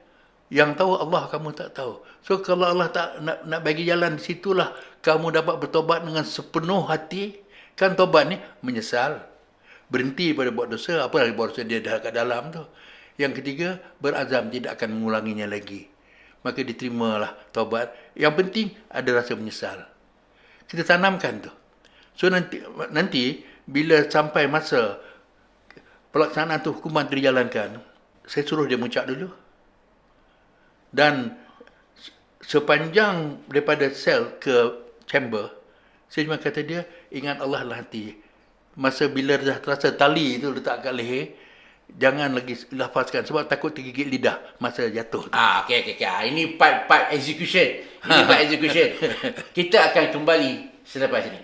Yang tahu Allah, kamu tak tahu. So kalau Allah tak nak bagi jalan, di situlah kamu dapat bertobat dengan sepenuh hati. Kan tobat ni menyesal, berhenti pada buat dosa, apa lagi buat dosa dia dah kat dalam tu. Yang ketiga, berazam tidak akan mengulanginya lagi. Maka diterimalah taubat. Yang penting ada rasa menyesal. Kita tanamkan tu. So nanti bila sampai masa pelaksanaan tu hukuman dijalankan, saya suruh dia mengucap dulu. Dan sepanjang daripada sel ke chamber, saya cuma kata dia, ingat Allah lah hati. Masa bila dah terasa tali tu letak kat leher, jangan lagi lafazkan sebab takut tergigit lidah masa jatuh. Okey. Ini part execution. Ini part execution. Kita akan kembali selepas ini.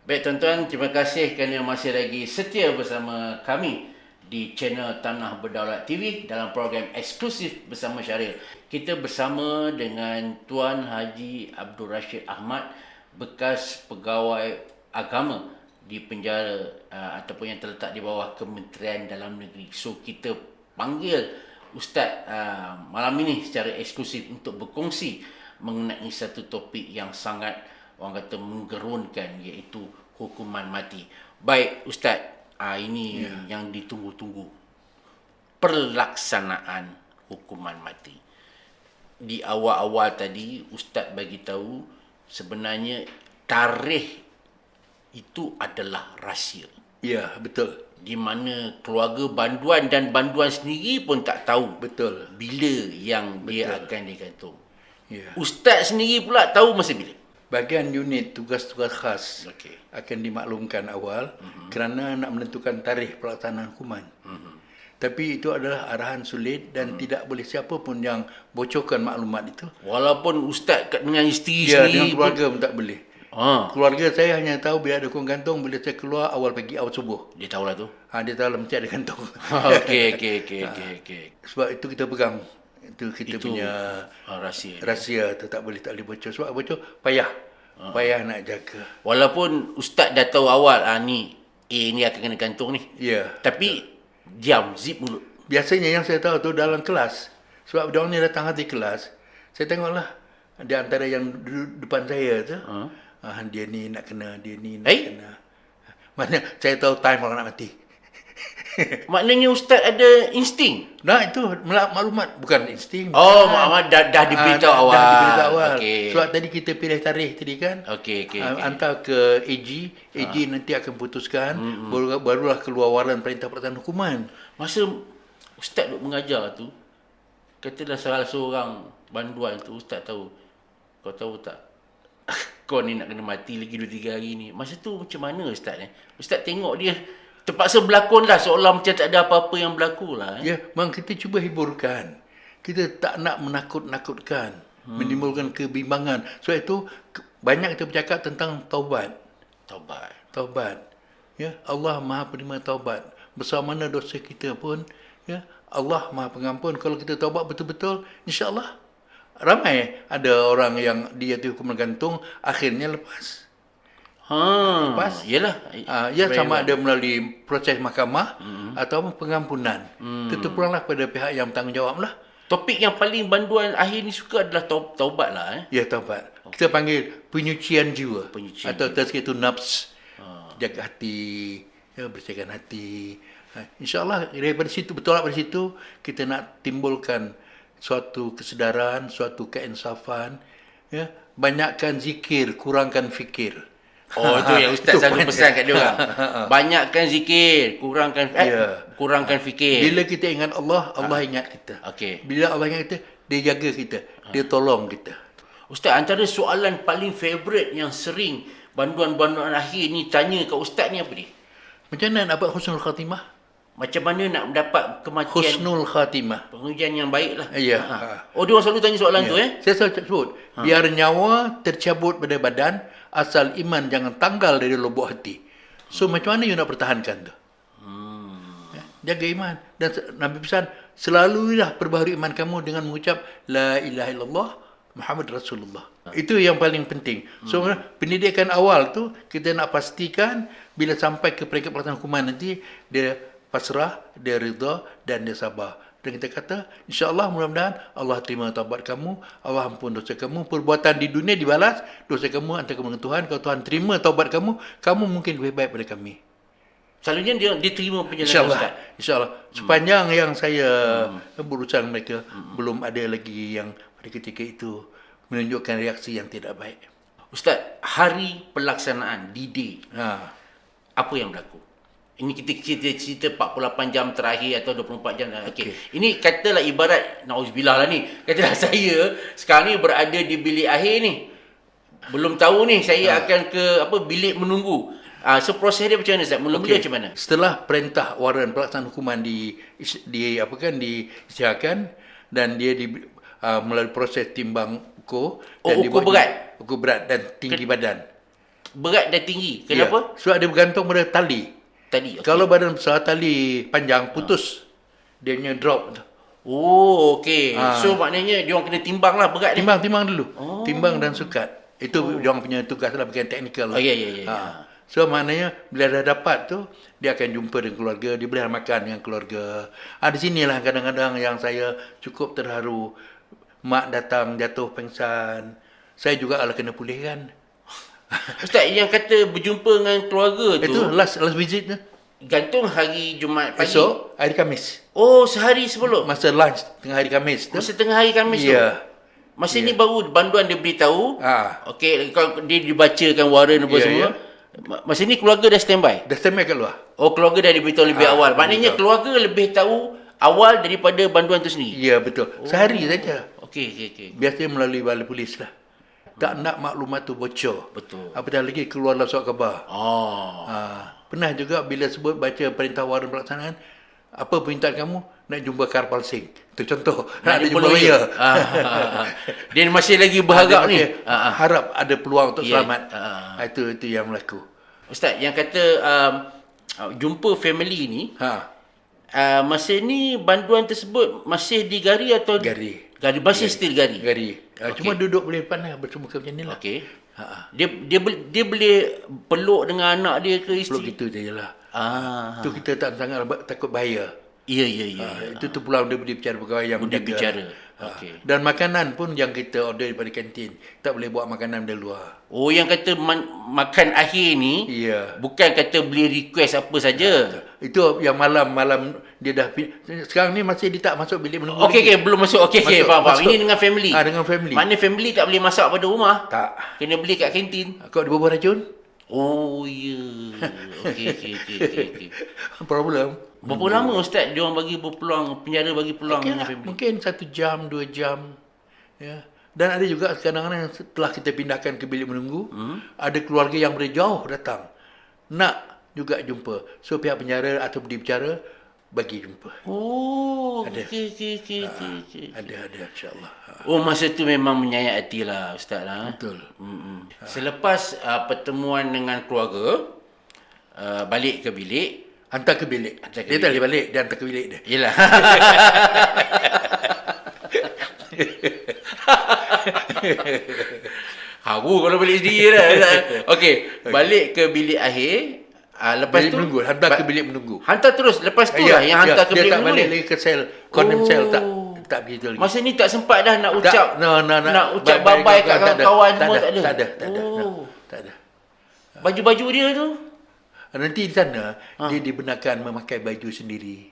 Baik tuan-tuan, terima kasih kerana masih lagi setia bersama kami di channel Tanah Berdaulat TV dalam program eksklusif bersama Syaril. Kita bersama dengan Tuan Haji Abdul Rashid Ahmad, bekas pegawai agama di penjara ataupun yang terletak di bawah Kementerian Dalam Negeri. So kita panggil Ustaz malam ini secara eksklusif untuk berkongsi mengenai satu topik yang sangat orang kata menggerunkan, iaitu hukuman mati. Baik Ustaz, ini yang ditunggu-tunggu. Pelaksanaan hukuman mati. Di awal-awal tadi Ustaz bagi tahu sebenarnya tarikh itu adalah rahsia. Ya, betul. Di mana keluarga banduan dan banduan sendiri pun tak tahu Betul. bila yang dia akan digantung. Ya. Ustaz sendiri pula tahu masa bila. Bahagian unit tugas-tugas khas Okey. akan dimaklumkan awal kerana nak menentukan tarikh pelaksanaan hukuman. Tapi itu adalah arahan sulit dan tidak boleh siapa pun yang bocorkan maklumat itu. Walaupun Ustaz dengan isteri Ya, sendiri dengan keluarga pun tak boleh. Keluarga saya hanya tahu bila ada hukum gantung bila saya keluar awal pagi, awal subuh. Dia tahulah tu. Dia tahu lah mesti ada gantung. Okey. Sebab itu kita pegang. Itu kita punya rahsia. rahsia tu tak boleh bocor. Sebab bocor payah. Payah nak jaga. Walaupun Ustaz dah tahu awal ni ni akan kena gantung ni. Ya. Tapi diam, zip mulut. Biasanya yang saya tahu tu dalam kelas. Sebab dia orang ni datang hati kelas. Saya tengoklah di antara yang duduk depan saya tu. Dia ni nak kena, dia ni nak kena. Mana saya tahu time orang nak mati. Maknanya Ustaz ada insting. Nah, itu maklumat, bukan insting. Dah diberitahu awal. Dah diberitahu awal. Okey. Sebab tadi kita pilih tarikh tadi kan. Okey. Hantar ke AG. AG nanti akan putuskan. Barulah keluar waran perintah pelaksanaan hukuman. Masa Ustaz duk mengajar tu, katalah salah seorang banduan tu, Ustaz tahu. Kau tahu tak? Kau ni nak kena mati lagi 2-3 hari ni. Masa tu macam mana Ustaz ni? Ustaz tengok dia terpaksa berlakon lah, seolah macam tak ada apa-apa yang berlaku lah. Ya, memang kita cuba hiburkan. Kita tak nak menakut-nakutkan, menimbulkan kebimbangan. Sebab itu banyak kita bercakap tentang taubat. Taubat. Ya, Allah Maha Penerima taubat. Besar mana dosa kita pun, ya, Allah Maha Pengampun. Kalau kita taubat betul-betul, insya-Allah ramai ada orang yang dia hukuman gantung akhirnya lepas. Lepas? Yalah. Sama ada melalui proses mahkamah atau pengampunan. Terpulanglah pada pihak yang bertanggungjawab lah. Topik yang paling banduan akhir ni suka adalah taubat lah. Ya, taubat. Kita panggil penyucian jiwa. Atau tazkiyatun nafs. Jaga hati, bersihkan hati. InsyaAllah daripada situ, bertolak dari situ, kita nak timbulkan suatu kesedaran, suatu keinsafan. Ya, banyakkan zikir, kurangkan fikir. Itu yang Ustaz selalu pesan kat dia orang. Banyakkan zikir, kurangkan fikir. Bila kita ingat Allah, Allah ingat kita. Okey. Bila Allah ingat kita, dia jaga kita. Dia tolong kita. Ustaz, antara soalan paling favourite yang sering banduan-banduan akhir ni tanya kat ustaz ni apa dia? Macam mana nak dapat husnul khatimah? Macam mana nak mendapat kematian Husnul khatimah. pengujian yang baik lah. Ya. Oh, dia orang selalu tanya soalan tu Saya selalu sebut, biar nyawa tercabut pada badan, asal iman jangan tanggal dari lubuk hati. So macam mana you nak pertahankan tu? Jaga iman. Dan Nabi pesan, selalulah perbaharui iman kamu dengan mengucap La ilaha illallah Muhammad Rasulullah. Itu yang paling penting. So pendidikan awal tu kita nak pastikan bila sampai ke peringkat pelaksanaan hukuman nanti dia pasrah, dia rida dan dia sabar. Dan kita kata, insya-Allah mudah-mudahan Allah terima taubat kamu, Allah ampun dosa kamu, perbuatan di dunia dibalas, dosa kamu antara kamu dengan Tuhan. Kalau Tuhan terima taubat kamu, kamu mungkin lebih baik pada kami. Selalunya dia diterima penjelasan InsyaAllah. ustaz. InsyaAllah. Sepanjang yang saya berurusan dengan mereka, belum ada lagi yang pada ketika itu menunjukkan reaksi yang tidak baik. Ustaz, hari pelaksanaan D-Day, apa yang berlaku? Ini kita cerita 48 jam terakhir atau 24 jam. Okey. Ini katalah ibarat, na'udzubillah lah ni. Katalah saya sekarang ni berada di bilik akhir ni. Belum tahu ni saya akan ke bilik menunggu. So proses dia macam mana Ustaz? Mula-mula macam mana? Setelah perintah waran pelaksanaan hukuman diisytiharkan dan dia melalui proses timbang ukur dan ukur berat. Ukur berat dan tinggi badan. Berat dan tinggi. Kenapa? Sebab dia bergantung pada tali. Tadi. Okay. Kalau badan besar, tali panjang putus. Dia punya drop tu. Oh, okey. So maknanya dia orang kena timbang lah berat dia. Timbang dulu. Timbang dan sukat. Itu dia orang punya tugas lah, bagian teknikal lah. Ya. So maknanya bila dah dapat tu, dia akan jumpa dengan keluarga, dia boleh makan dengan keluarga. Di sinilah kadang-kadang yang saya cukup terharu. Mak datang jatuh pengsan. Saya juga lah kena pulihkan. Ustaz, yang kata berjumpa dengan keluarga tu, itu last visit tu. Gantung hari Jumaat pagi. Esok hari Khamis. Oh, sehari sebelum. Masa lunch tengah hari Khamis tu. Masa tengah hari Khamis tu. Ya. Masa ni baru banduan dia beritahu. Okey, kalau dia dibacakan waran apa semua. Masa ni keluarga dah standby. Dah standby kat luar. Oh, keluarga dah diberitahu lebih awal. Maknanya keluarga lebih tahu awal daripada banduan tu sendiri. Ya, betul. Sehari saja. Okey. Biasanya melalui balai polis lah. Tak nak maklumat tu bocor. Betul. Apatah lagi keluar dalam surat khabar. Pernah juga bila sebut baca perintah waran pelaksanaan, apa permintaan kamu? Nak jumpa Karpal Singh. Itu contoh. Nak jumpa lawyer. Dia masih lagi berharap ni. Harap ada peluang untuk selamat. Itu yang berlaku. Ustaz, yang kata jumpa family ni, masa ni banduan tersebut masih di Gari atau Gari. Masih still Gari. Cuma duduk boleh depan lah, bercuma-muka macam ni lah. Okey. Dia boleh peluk dengan anak dia ke Peluk isteri? gitu sajalah. Itu kita tak sangat takut bahaya. Ya. Itu tu pula dia boleh bicara perkara yang Dia menjaga. bicara. Okey. Dan makanan pun yang kita order daripada kantin. Tak boleh bawa makanan dari luar. Oh, yang kata makan akhir ni, bukan kata boleh request apa saja. Itu yang malam-malam dia dah sekarang ni masih dia tak masuk bilik menunggu. Okey, belum masuk. Okey, faham. Ini dengan family. Dengan family. Maknanya family tak boleh masak pada rumah. Tak. Kena beli kat kantin. Kau ada berbual racun? Oh, ya. Okey. Problem. Berapa lama Ustaz dia orang bagi berpeluang, penjara bagi peluang dengan family? Mungkin 1 jam, 2 jam. Ya. Dan ada juga kadang-kadang setelah kita pindahkan ke bilik menunggu, ada keluarga yang berjauh datang. Nak juga jumpa. So pihak penjara atau berbicara bagi jumpa. Oh, ada. Okey. Ada insya-Allah. Oh, masa tu memang menyayat hati lah Ustaz lah. Betul. Selepas pertemuan dengan keluarga, balik ke bilik. Hantar ke bilik. Dia tak boleh balik, dia hantar ke bilik dia. Yelah. Haru kalau balik sendiri dah. Okey, balik ke bilik akhir. Lepas bilik tu menunggu, hantar ke bilik menunggu. Hantar terus. Lepas tu lah yang hantar ke bilik menunggu. Dia tak balik lagi ke sel, condemn cell tak begitu lagi. Masa ni tak sempat dah nak ucap. Nak ucap bye-bye bye-bye kat kawan-kawan semua tak ada. Tak ada. Baju-baju dia tu? Nanti di sana dia dibenarkan memakai baju sendiri.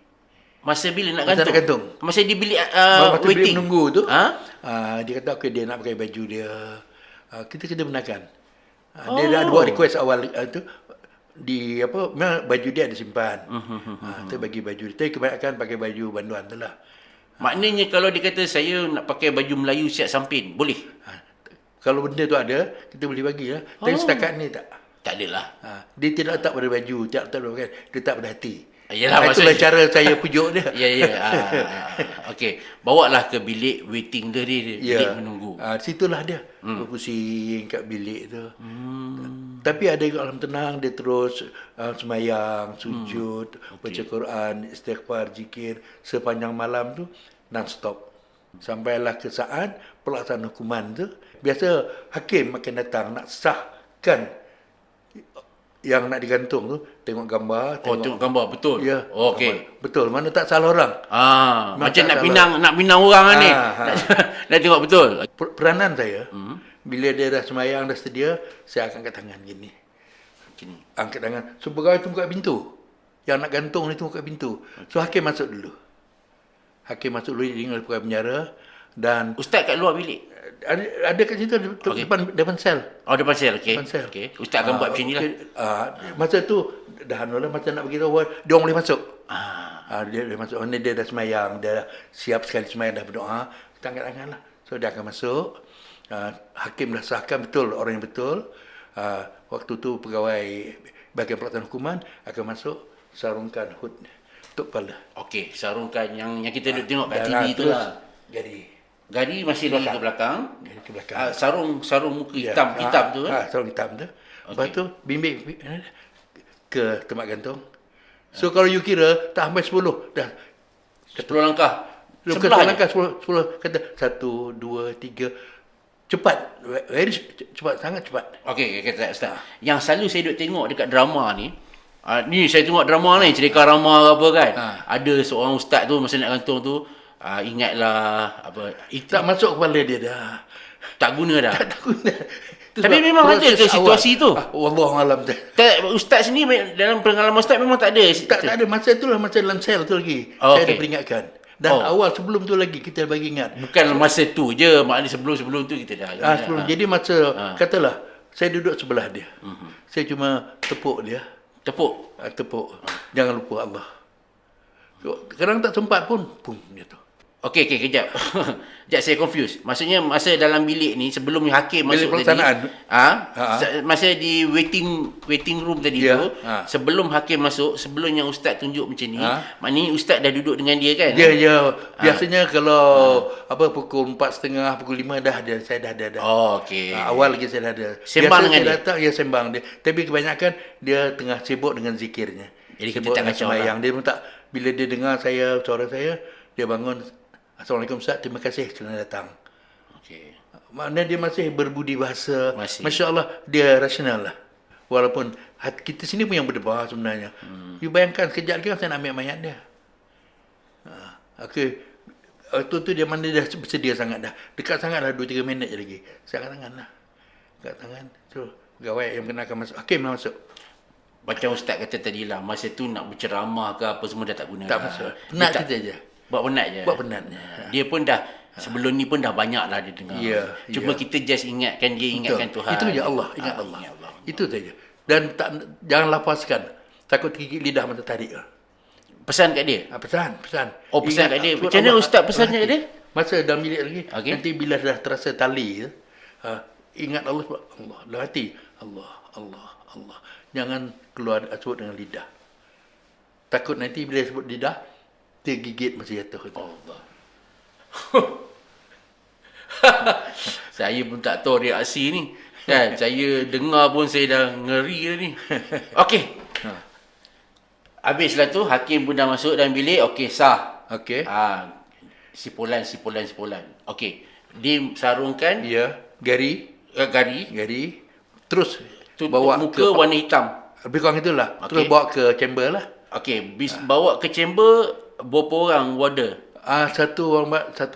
Masa bila nak gantung? Masa di bilik masa waiting. Bilik menunggu tu. Dia kata okey dia nak pakai baju dia. Kita benarkan. Dia dah buat request awal tu memang baju dia ada simpan. Kita bagi baju dia. Tapi kebanyakan pakai baju banduan tu lah. Maknanya kalau dia kata saya nak pakai baju Melayu siap sampin, boleh? Kalau benda tu ada, kita boleh bagi lah. Tapi setakat ni tak. Tak adalah. Dia tidak letak pada baju, tidak letak pada pakaian, dia letak pada hati. Yalah, Itulah maksudnya- cara saya pujuk dia. Ya. Okey. Bawalah ke bilik waiting dia, bilik menunggu. Situlah dia berpusing kat bilik tu. Tapi ada juga alam tenang, dia terus semayang, sujud, baca Quran, istighfar, zikir sepanjang malam tu non-stop. Sampailah ke saat pelaksanaan hukuman tu, biasa hakim akan datang nak sahkan yang nak digantung tu, tengok gambar, Tengok gambar betul. Ya. Okey. Betul, mana tak salah orang. Macam tak nak pinang orang ni. Ah, Nak tengok betul. Peranan saya, bila dia dah semayang, dah sedia, saya akan angkat tangan gini. Gini. Angkat tangan. So, pegawai tu buka pintu. Yang nak gantung ni tu buka pintu. So, hakim masuk dulu. Hakim masuk dulu dengan pegawai penjara. Dan Ustaz kat luar bilik. ada kat situ, depan sel. Oh, depan sel. Okey. Depan sel. Okey. Ustaz akan buat macam ni lah. Masa tu, dah lah, masa nak beritahu, dia orang boleh masuk. Dia masuk. Dia dah semayang. Dia dah siap sekali semayang, dah berdoa. Kita angkat tangan lah. So, dia akan masuk. Hakim dah sahkan betul, orang yang betul. Waktu tu pegawai bahagian pelaksanaan hukuman akan masuk, sarungkan hood untuk kepala. Okey, sarungkan yang kita duduk tengok kat Dan TV tu terus lah. Gari masih lagi ke belakang. Gari ke belakang. Sarung muka hitam tu. Sarung hitam tu. Lepas tu bimbing ke tempat gantung. So kalau you kira tak sampai 10 dah 10 langkah. Bukan Sebelah 10 langkah, 10 kata 1, 2, 3. Cepat. Very cepat, sangat cepat. Okey, kata Ustaz. Yang selalu saya duduk tengok dekat drama ni, ni saya tengok drama ni, cerita Rama ke apa kan. Ada seorang ustaz tu masa nak gantung tu, ingatlah apa, Tak masuk kepala dia dah. tak guna dah. Tak guna. Tapi memang ada tu situasi tu. Wallahualam. Ustaz sini dalam pengalaman ustaz memang tak ada. Tak ada. Masa tu lah, masa dalam sel tu lagi. Saya ada peringatkan. Dan awal sebelum tu lagi kita bagi ingat. Bukan masa tu je, maknanya sebelum tu kita dah. Sebelum. Jadi masa, katalah, saya duduk sebelah dia. Saya cuma tepuk dia. Tepuk. Tepuk. Jangan lupa Allah. Kadang tak sempat pun, pum, dia tu. Okey, kejap. Sekejap saya confuse. Maksudnya masa dalam bilik ni sebelum hakim Bilik masuk pelaksanaan. tadi, masa di waiting room tadi tu, sebelum hakim masuk, sebelum yang ustaz tunjuk macam ni, maknanya ustaz dah duduk dengan dia kan? Ya. Biasanya kalau pukul 4.30, pukul 5 dah ada, saya dah ada. Oh, okey. Awal lagi saya dah ada. Sembang dengan dia? Datang, ya sembang dia. Tapi kebanyakan dia tengah sibuk dengan zikirnya. Jadi kita sibuk tak dengan kacau semayang. Dia pun tak, bila dia dengar suara saya, dia bangun. Assalamualaikum Ustaz, terima kasih kerana datang. Okey. Maknanya dia masih berbudi bahasa. Masih. Masya Allah, dia rasional lah. Walaupun kita sini pun yang berdebar sebenarnya. You bayangkan, sekejap lagi saya nak ambil mayat dia. Okey. Tu dia mana dah bersedia sangat dah. Dekat sangat dah 2-3 minit je lagi. Saya angkat tangan lah. Angkat tangan. So, pegawai yang kena akan masuk. Hakim lah masuk. Macam ustaz kata tadi lah, masa tu nak berceramah ke apa semua dah tak guna. Tak masuk. Penat kita je. Buat penat je. Buat penat je. Dia pun dah, sebelum ni pun dah banyak lah dia dengar. Cuma kita just ingatkan dia, ingatkan Tuhan. Itu je Allah. Ingat Allah. Itu saja. Dan jangan lapaskan. Takut gigit lidah mata tarik. Pesan kat dia? Pesan. Oh, pesan kat dia. Macam mana ustaz pesannya kat dia? Masa dalam bilik lagi, Okey. nanti bila dah terasa tali, ingat Allah, Allah. Dalam hati, Allah. Jangan keluar sebut dengan lidah. Takut nanti bila sebut lidah, tergigit masih jatuh. Allah. Saya pun tak tahu reaksi ni. Kan, saya dengar pun saya dah ngeri dah ni. Okey. Habislah tu, hakim pun dah masuk dalam bilik. Okey, sah. Okey. Sipulan. Okey. Dia sarungkan Ya, gari. Terus bawa muka warna hitam. Lebih kurang itulah. Terus bawa ke chamber lah. Okey, bawa ke chamber berapa orang warder? Satu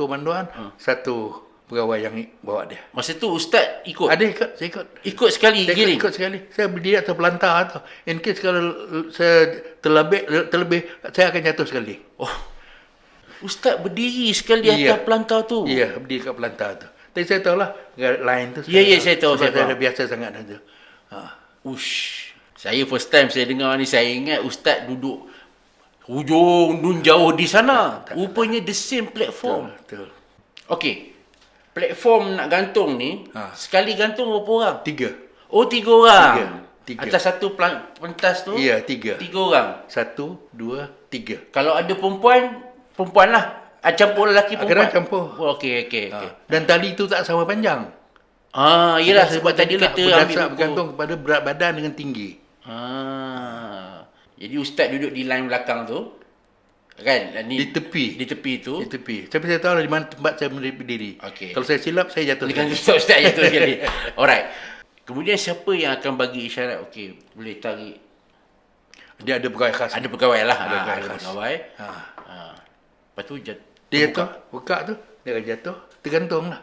manduan, satu pegawai yang bawa dia. Masa tu ustaz ikut? Ada ikut, saya ikut. Ikut sekali Saya giling? ikut sekali. Saya berdiri atas pelantar tu. In case kalau saya terlebih, saya akan jatuh sekali. Oh. Ustaz berdiri sekali atas pelantar tu? Ya, berdiri kat pelantar tu. Tapi saya tahulah line tu. Ya, saya tahu. Sebab saya dah biasa sangat dah tu. Ush. Saya first time saya dengar ni, saya ingat ustaz duduk hujung nun jauh di sana. Rupanya the same platform. Betul. Okey. Platform nak gantung ni, sekali gantung berapa orang? 3. Oh, 3 orang. Tiga. Atas satu pentas tu? Ya, 3. 3 orang. 1, 2, 3. Kalau ada perempuan lah. Campur lelaki perempuan. Kadang campur. Oh, okey. Dan tali tu tak sama panjang. Yelah sebab tadi kata berdasar ambil bergantung kepada berat badan dengan tinggi. Jadi ustaz duduk di line belakang tu. Kan? Di tepi. Di tepi tu. Di tepi. Tapi saya tahu lah di mana tempat saya berdiri. Okey. Kalau saya silap, saya jatuh. Dengan ustaz jatuh sekali. Alright. Kemudian siapa yang akan bagi isyarat, okey, boleh tarik? Dia ada pegawai khas. Ada pegawai lah. Ada pegawai Ada khas. pegawai. Lepas tu Dia jatuh. Buka tu. Dia akan jatuh. Tergantung lah.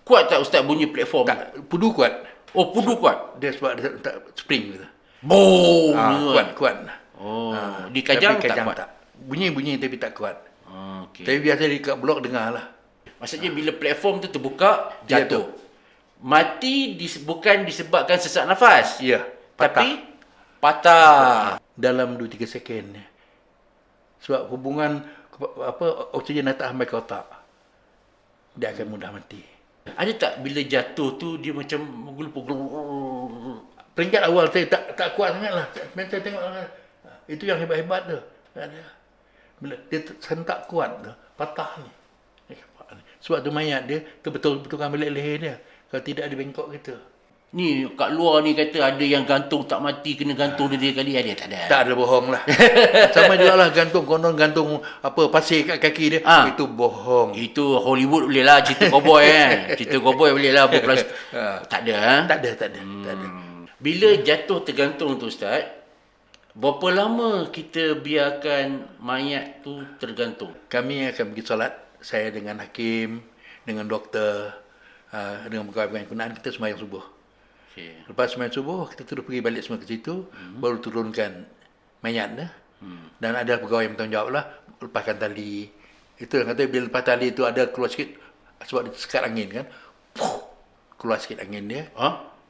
Kuat tak ustaz bunyi platform? Tak. Pudu kuat. Oh, pudu kuat. Dia sebab dia tak spring gitu. Boom. Kuat. Oh, di kajang tapi tak kajang kuat. tak. Bunyi tapi tak kuat. Okey. Tapi biasa dekat blok dengar lah. Maksudnya bila platform tu terbuka, jatuh. Mati bukan disebabkan sesak nafas. Ya. Tapi patah. Dalam 2-3 seken. Sebab hubungan oksigen dah tak sampai ke otak. Dia akan mudah mati. Ada tak bila jatuh tu dia macam menggelupur? Peringkat awal saya tak kuat sangat lah. Saya tengok itu yang hebat-hebat tu. Bila dia sentak kuat tu, patah ni. Sebab tu mayat dia betul-betulkan balik leher dia. Kalau tidak dia bengkok gitu. Ni kat luar ni kata ada yang gantung tak mati kena gantung dia kali, ada tak ada? Tak ada, bohong lah. Sama juga lah gantung pasir kat kaki dia. Itu bohong. Itu Hollywood boleh lah, cerita cowboy cerita cowboy boleh lah. Tak ada. Tak ada. Bila jatuh tergantung tu ustaz, berapa lama kita biarkan mayat tu tergantung? Kami akan pergi solat. Saya dengan hakim, dengan doktor, dengan pegawai penggunaan, kita sembahyang subuh. Okay. Lepas sembahyang subuh, kita terus pergi balik semua ke situ, baru turunkan mayat dah. Dan ada pegawai yang bertanggungjawab lah, lepaskan tali. Itu yang kata bila lepas tali itu ada keluar sikit, sebab dia sekat angin kan. Keluar sikit angin dia.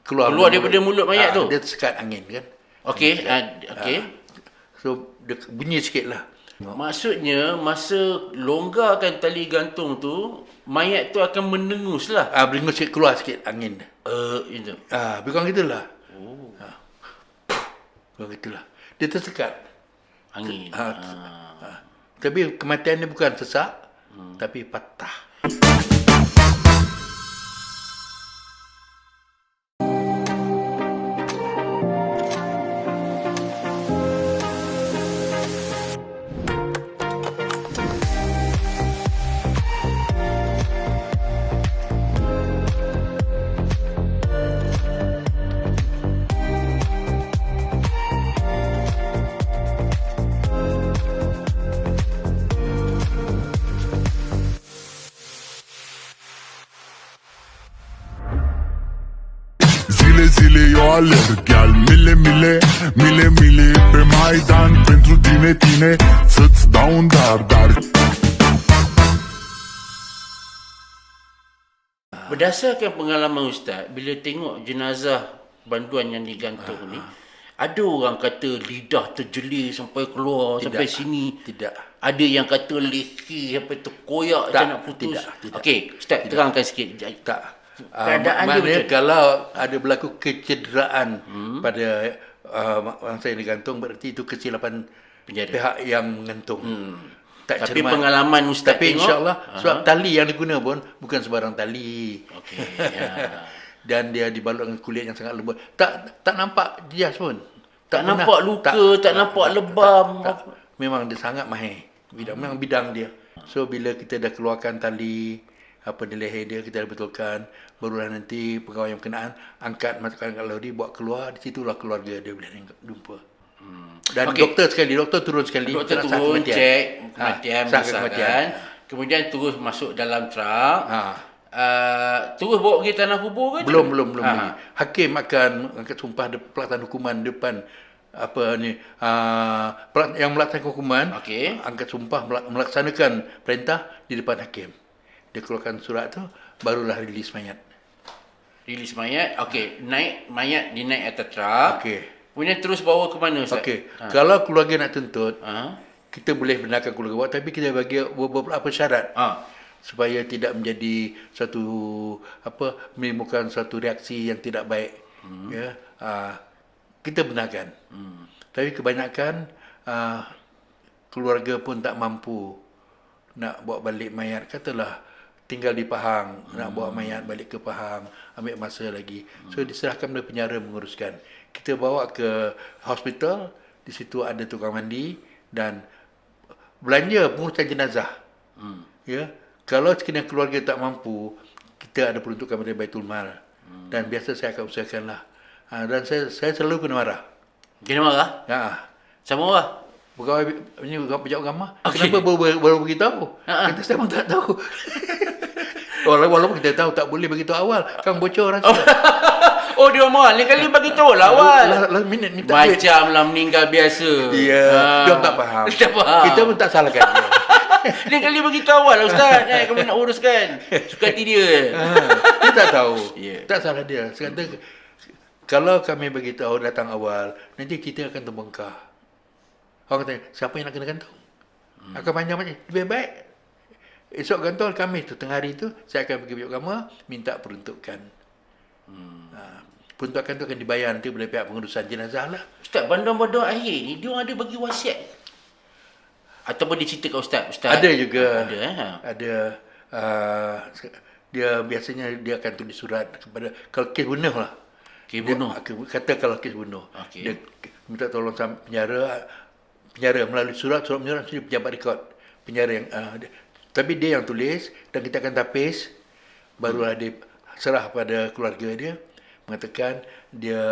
Keluar daripada mulut mayat tu? Dia sekat angin kan. Okey. So, dia bunyi sikit lah. Maksudnya, masa longgarkan tali gantung tu, mayat tu akan mendengus lah. Beringus sikit, keluar sikit angin. Itu. Bukan gitulah. Bukan gitulah. Dia tersekat. Angin. Tapi kematian dia bukan sesak, tapi patah. Zile eu alerg Al mile pe Maidan Pentru tine Să-ți dau un dar Berdasarkan pengalaman ustaz, bila tengok jenazah banduan yang digantung ni, ada orang kata lidah terjelir sampai keluar sampai sini. Tidak. Ada yang kata leki sampai terkoyak macam nak putus. Tidak. Okey, ustaz terangkan sikit. Tak. Keadaan dia maknanya macam kalau ada berlaku kecederaan pada bangsa yang digantung, berarti itu kesilapan Penjara. pihak yang menggantung. Tak Tapi cermat. pengalaman ustaz Tapi tengok, insyaAllah sebab tali yang diguna pun bukan sebarang tali. Okey. Dan dia dibalut dengan kulit yang sangat lembut. Tak nampak jas pun. Tak nampak luka, tak nampak lebam. tak. Memang dia sangat mahir. Memang bidang dia. So bila kita dah keluarkan tali di leher dia, kita dah betulkan, barulah nanti pegawai yang berkenaan angkat, masukkan kat lori, buat keluar, di situlah keluarga dia boleh jumpa. Dan doktor turun sekali. Doktor sah turun, kematian. cek kematian, sah besarkan. kematian. Kemudian terus masuk dalam truk. Terus bawa pergi tanah kubur ke? Belum lagi. Hakim akan angkat sumpah pelaksanaan hukuman depan yang melaksanakan hukuman. Okey. Angkat sumpah melaksanakan perintah di depan hakim. Dia keluarkan surat tu, barulah rilis mayat. Rilis mayat. Okey, mayat dinaik atas truk. Okey. Kemudian terus bawa ke mana ustaz? Okey. Kalau keluarga nak tuntut, kita boleh benarkan keluarga buat, tapi kita bagi beberapa syarat. supaya tidak menjadi menimbulkan satu reaksi yang tidak baik. Ya, kita benarkan. Tapi kebanyakan keluarga pun tak mampu nak bawa balik mayat. Katalah tinggal di Pahang, nak bawa mayat balik ke Pahang, ambil masa lagi. So diserahkan kepada penjara menguruskan. Kita bawa ke hospital, di situ ada tukang mandi dan belanja pengurusan jenazah. Ya, kalau sekiranya keluarga tak mampu, kita ada peruntukan dari Baitul Mal. Dan biasa saya akan usahakanlah. Dan saya selalu kena marah. Kena marah? Ya. Sama apa? Pegawai ini pejabat agama. Okey. Kenapa baru beritahu? Kita saya pun tak tahu. Walaupun kita tahu tak boleh beritahu awal, kan bocor rahsia. Oh, dia marah. Lain kali bagi tahu lah awal. Last minute minta duit. Macam lah meninggal biasa. Ya, dia tak faham. Tak faham. Kita pun tak salahkan dia. Lain kali bagi tahu awal lah Ustaz. Kamu nak uruskan. Suka hati dia. Dia tak tahu. Ya. Tak salah dia. Sekata, kalau kami beritahu datang awal, nanti kita akan terbengkar. Orang kata, siapa yang nak kena gantung? Akan panjang macam lebih baik. Esok gantung kami tu, tengah hari tu, saya akan pergi pihak agama, minta peruntukan. Peruntukan tu akan dibayar nanti oleh pihak pengurusan jenazah lah. Ustaz, banduan-banduan akhir ni, dia ada bagi wasiat? Ataupun dia cerita kat Ustaz? Ada juga. Ada Ada. Dia biasanya dia akan tulis surat kepada, kalau kes bunuh lah. Kes bunuh? Kata kalau kes bunuh. Okey. Dia minta tolong sama penjara melalui surat menyurat sendiri pejabat rekod penjara yang tapi dia yang tulis dan kita akan tapis, barulah dia serah pada keluarga dia, mengatakan dia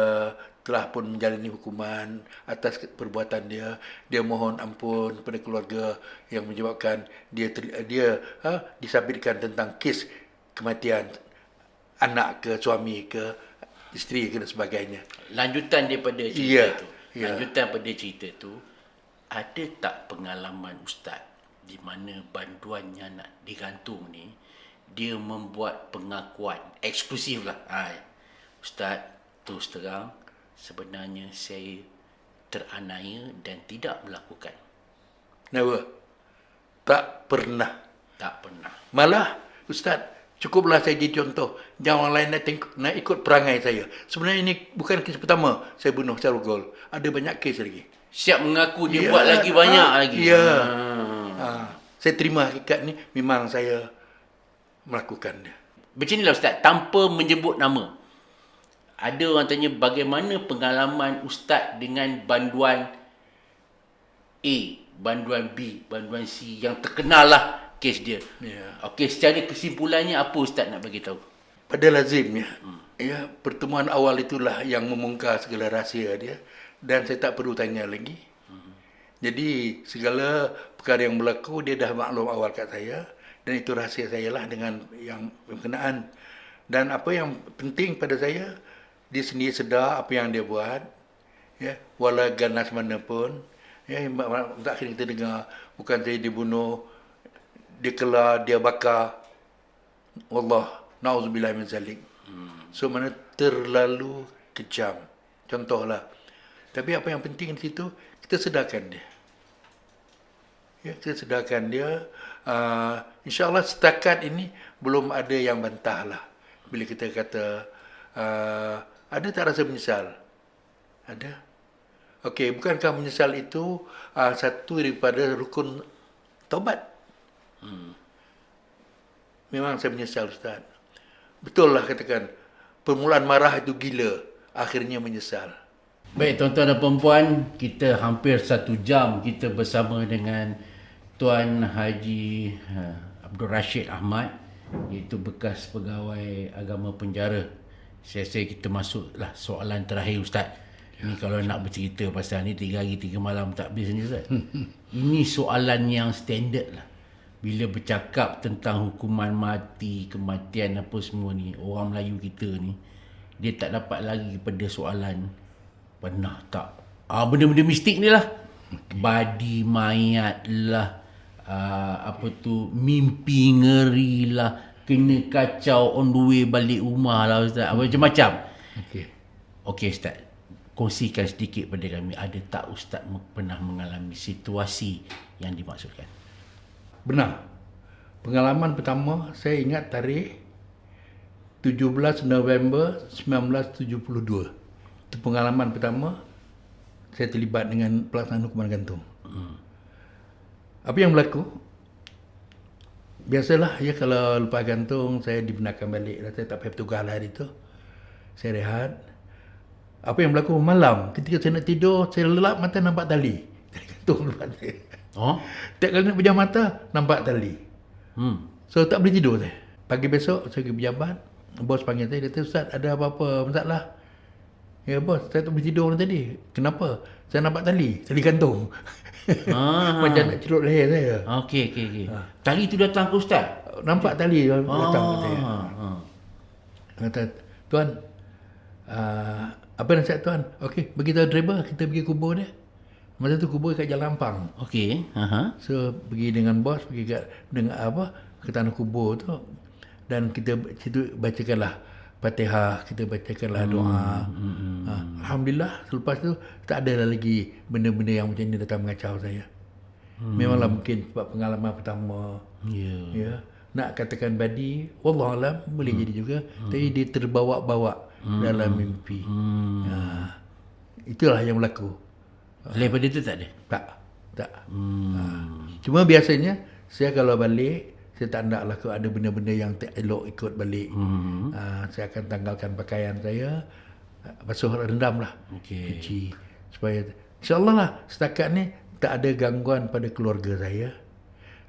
telah pun menjalani hukuman atas perbuatan dia. Dia mohon ampun kepada keluarga yang menyebabkan dia disabitkan tentang kes kematian anak ke suami ke isteri ke dan sebagainya. Lanjutan daripada cerita tu. Ya. Lanjutan pada cerita tu, ada tak pengalaman Ustaz di mana banduannya nak digantung ni, dia membuat pengakuan eksklusif lah. Ustaz, terus terang, sebenarnya saya teraniaya dan tidak melakukan. Kenapa? Tak pernah. Tak pernah. Malah, Ustaz, cukuplah saya jadi contoh. Jangan orang lain nak ikut perangai saya. Sebenarnya ini bukan kes pertama saya bunuh Syarul Gol. Ada banyak kes lagi. Siap mengaku dia buat lagi banyak lagi. Ya. Saya terima hakikat ni, memang saya melakukan dia. Macam inilah Ustaz, tanpa menyebut nama. Ada orang tanya bagaimana pengalaman Ustaz dengan banduan A, banduan B, banduan C yang terkenal lah kes dia. Ya. Okey, secara kesimpulannya apa Ustaz nak bagi tahu? Pada lazimnya, ya, pertemuan awal itulah yang membongkar segala rahsia dia dan saya tak perlu tanya lagi. Jadi segala perkara yang berlaku dia dah maklum awal kat saya dan itu rahsia saya lah dengan yang berkenaan. Dan apa yang penting pada saya, dia sendiri sedar apa yang dia buat, ya, wala ganas mana pun. Ya, akhirnya kita dengar bukan saya dibunuh, dia kelar, dia bakar. Wallah, na'udzubillah min zalik. So mana terlalu kejam. Contohlah. Tapi apa yang penting di situ, kita sedarkan dia. Ya, kita sedarkan dia. InsyaAllah setakat ini belum ada yang bantah lah. Bila kita kata, ada tak rasa menyesal? Ada. Okey, bukankah menyesal itu satu daripada rukun taubat? Memang saya menyesal, Ustaz. Betul lah katakan, permulaan marah itu gila, akhirnya menyesal. Baik tuan-tuan dan puan-puan, kita hampir 1 jam kita bersama dengan Tuan Haji Abdul Rashid Ahmad, iaitu bekas pegawai agama penjara. Saya rasa kita masuklah soalan terakhir Ustaz. Ini kalau nak bercerita pasal ni 3 hari 3 malam tak habis ni Ustaz. Ini soalan yang standard lah. Bila bercakap tentang hukuman mati, kematian apa semua ni, orang Melayu kita ni, dia tak dapat lagi pada soalan pernah tak benda-benda mistik ni lah. Badi mayat lah, mimpi ngeri lah, kena kacau on the way balik rumah lah Ustaz, macam-macam. Okey Ustaz, kongsikan sedikit pada kami, ada tak Ustaz pernah mengalami situasi yang dimaksudkan? Benar. Pengalaman pertama, saya ingat tarikh 17 November 1972. Itu pengalaman pertama saya terlibat dengan pelaksanaan hukuman gantung. Apa yang berlaku? Biasalah ya, kalau lepas gantung saya dibenarkan balik. Saya tak payah bertugas lah hari itu. Saya rehat. Apa yang berlaku malam, ketika saya nak tidur, saya lelap mata nampak tali. Tali gantung lepas saya. Oh? Tiap kali nak pejam mata, nampak tali. So tak boleh tidur saya. Pagi besok saya pergi pejabat, bos panggil saya, dia kata, "Ustaz, ada apa-apa masalah?" "Ya bos, saya tak boleh tidur tadi." "Kenapa?" "Saya nampak tali gantung." Macam nak cerut leher saya. Okey. Tali tu datang ke Ustaz? Nampak tali datang ke saya. Kata, "Tuan, apa nasihat tuan?" "Okey, beritahu driver kita pergi kubur dia." Masa tu kubur kat Jalan Ampang. Okey. So pergi dengan bos, pergi ke tanah kubur tu, dan kita situ bacakanlah Fatihah, kita bacakanlah doa. Alhamdulillah, selepas tu tak ada lagi benda-benda yang macam ni datang mengacau saya. Memanglah mungkin sebab pengalaman pertama. Ya. Nak katakan badi, wallahualam boleh jadi juga, tapi dia terbawa-bawa dalam mimpi. Itulah yang berlaku. Daripada tu tak ada? Tak. Cuma biasanya saya kalau balik, saya tak naklah kalau ada benda-benda yang tak elok ikut balik. Saya akan tanggalkan pakaian saya, basuh rendam lah, cuci, supaya insyaAllah lah setakat ni tak ada gangguan pada keluarga saya.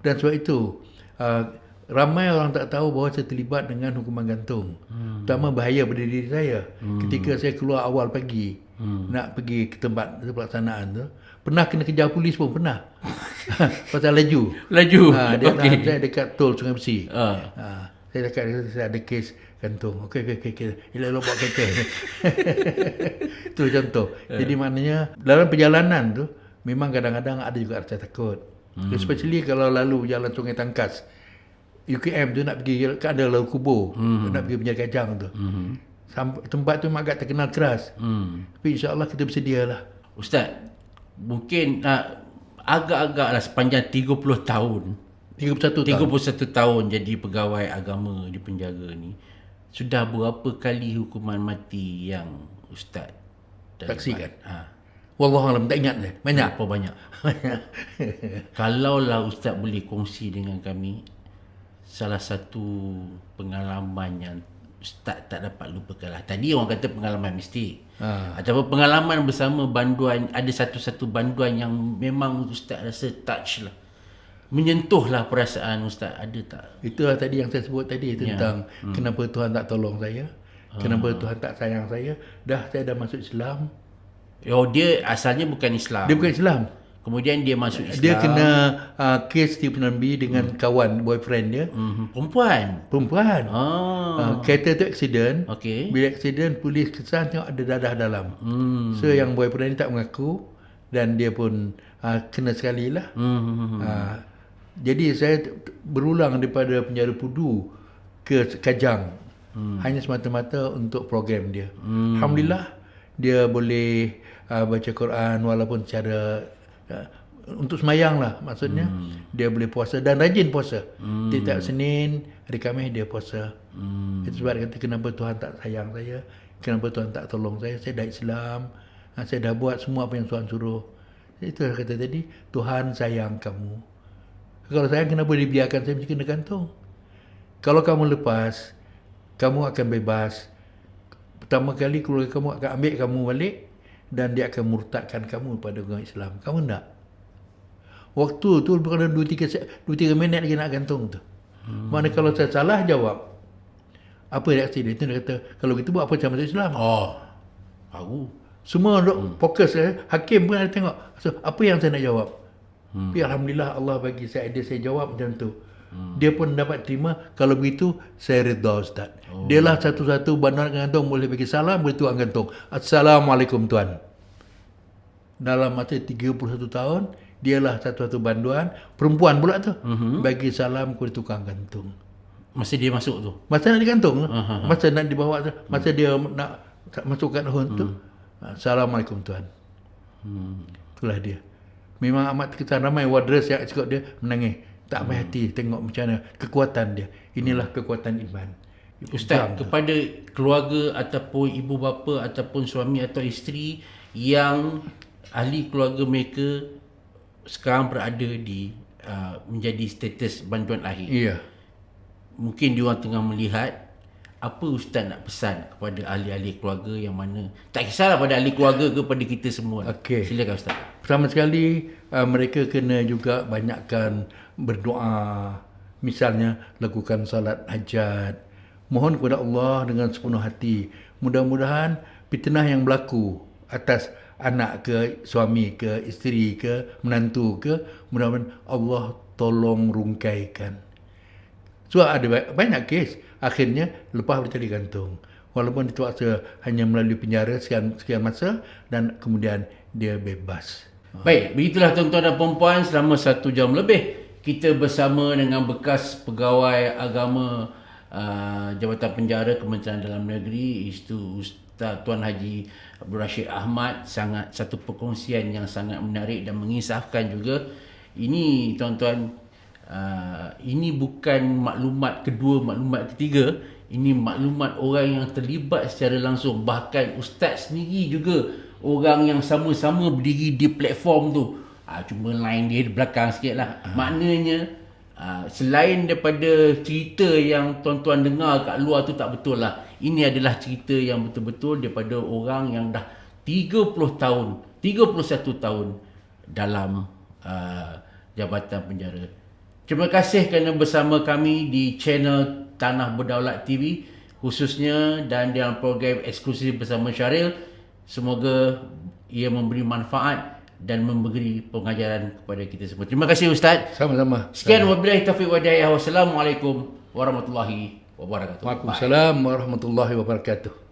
Dan sebab itu ramai orang tak tahu bahawa saya terlibat dengan hukuman gantung. Terutama bahaya pada diri saya. Ketika saya keluar awal pagi, nak pergi ke tempat pelaksanaan tu, pernah kena kejar polis pun pernah. Pasal laju. Dia tahan saya dekat tol Sungai Besi. Saya dekat, saya ada kes gantung. Okey. Elok-elok bawa kereta. Itu contoh. Jadi maknanya dalam perjalanan tu memang kadang-kadang ada juga rasa takut. Especially kalau lalu jalan Sungai Tangkas. UKM tu nak pergi, kan ada lalu kubur, nak pergi Penjara Kajang tu. Tempat tu memang agak terkenal keras. Tapi insyaAllah kita bersedia lah. Ustaz, mungkin agak-agak lah sepanjang 30 tahun 31 tahun jadi pegawai agama di penjara ni, sudah berapa kali hukuman mati yang Ustaz saksikan? Wallahualam, tak ingat dah. Banyak. Berapa banyak? Kalaulah Ustaz boleh kongsi dengan kami salah satu pengalaman yang Ustaz tak dapat lupakan lah. Tadi orang kata pengalaman mistik. Ataupun pengalaman bersama banduan, ada satu-satu banduan yang memang Ustaz rasa touch lah. Menyentuhlah perasaan Ustaz. Ada tak? Itulah tadi yang saya sebut tadi tentang kenapa Tuhan tak tolong saya. Kenapa Tuhan tak sayang saya. Saya dah masuk Islam. Oh, dia asalnya bukan Islam. Dia bukan Islam. Kemudian dia masuk Islam. Dia kena kes tipu nambi dengan kawan, boyfriend dia. Perempuan. Kereta tu accident. Bila accident, polis kesan tengok ada dadah dalam. So yang boyfriend ni tak mengaku, dan dia pun kena sekali lah. Jadi saya berulang daripada penjara Pudu ke Kajang. Hanya semata-mata untuk program dia. Alhamdulillah, dia boleh baca Quran walaupun secara untuk semayang lah, maksudnya dia boleh puasa dan rajin puasa. Tiap Senin, hari Khamis dia puasa. Itu sebab dia kata, kenapa Tuhan tak sayang saya, kenapa Tuhan tak tolong saya. Saya dah Islam, saya dah buat semua apa yang Tuhan suruh. Itu dia kata tadi, Tuhan sayang kamu. Kalau sayang, kenapa dia biarkan saya kena gantung? Kalau kamu lepas, kamu akan bebas. Pertama kali keluarga kamu akan ambil kamu balik, dan dia akan murtadkan kamu pada agama Islam. Kamu tak? Waktu tu bukan 2-3 minit lagi nak gantung tu. Mana kalau saya salah jawab, apa reaksi dia? Dia kata, kalau gitu buat apa saya masuk Islam? Baru. Semua fokus. Hakim pun ada tengok. So, apa yang saya nak jawab? Tapi Alhamdulillah Allah bagi saya idea, saya jawab macam tu. Dia pun dapat terima. Kalau begitu, saya reda Ustaz. Dia lah satu-satu bandar gantung, boleh bagi salam, boleh tukang gantung. Assalamualaikum Tuan. Dalam masa 31 tahun, dialah satu-satu banduan, perempuan pula tu, bagi salam kepada tukang gantung. Masa dia masuk tu? Masa nak digantung, masa nak dibawa tu, masa dia nak masukkan hun tu, Assalamualaikum Tuan. Itulah dia. Memang amat kita ramai warders yang cakap dia menangis. Tak ambil hati tengok macam mana kekuatan dia. Inilah kekuatan iman. Ustaz, kepada keluarga ataupun ibu bapa ataupun suami atau isteri yang ahli keluarga mereka sekarang berada di menjadi status bantuan akhir. Ya. Mungkin diorang tengah melihat, apa Ustaz nak pesan kepada ahli-ahli keluarga yang mana, tak kisahlah pada ahli keluarga ke pada kita semua. Okey. Silakan Ustaz. Pertama sekali, mereka kena juga banyakkan berdoa. Misalnya, lakukan salat hajat. Mohon kepada Allah dengan sepenuh hati. Mudah-mudahan fitnah yang berlaku atas anak ke, suami ke, isteri ke, menantu ke, mudah-mudahan Allah tolong rungkaikan. So ada banyak kes, akhirnya lepas bertali gantung. Walaupun dituaksa hanya melalui penjara sekian masa dan kemudian dia bebas. Baik, begitulah tuan-tuan dan puan-puan, selama 1 jam lebih kita bersama dengan bekas pegawai agama Jabatan Penjara Kementerian Dalam Negeri, iaitu Ustaz Tuan Haji Abdul Rashid Ahmad. Sangat satu perkongsian yang sangat menarik dan mengisahkan juga. Ini tuan-tuan, ini bukan maklumat kedua, maklumat ketiga. Ini maklumat orang yang terlibat secara langsung. Bahkan Ustaz sendiri juga orang yang sama-sama berdiri di platform tu. Cuma line dia di belakang sikit lah. Maknanya selain daripada cerita yang tuan-tuan dengar kat luar tu tak betul lah. Ini adalah cerita yang betul-betul daripada orang yang dah 30 tahun, 31 tahun dalam Jabatan Penjara. Terima kasih kerana bersama kami di channel Tanah Berdaulat TV khususnya, dan dalam program eksklusif bersama Syaril. Semoga ia memberi manfaat dan memberi pengajaran kepada kita semua. Terima kasih Ustaz. Sama-sama. Sekian, wabillahi taufiq wa hidayah. Wassalamualaikum warahmatullahi wabarakatuh. Waalaikumsalam warahmatullahi wabarakatuh.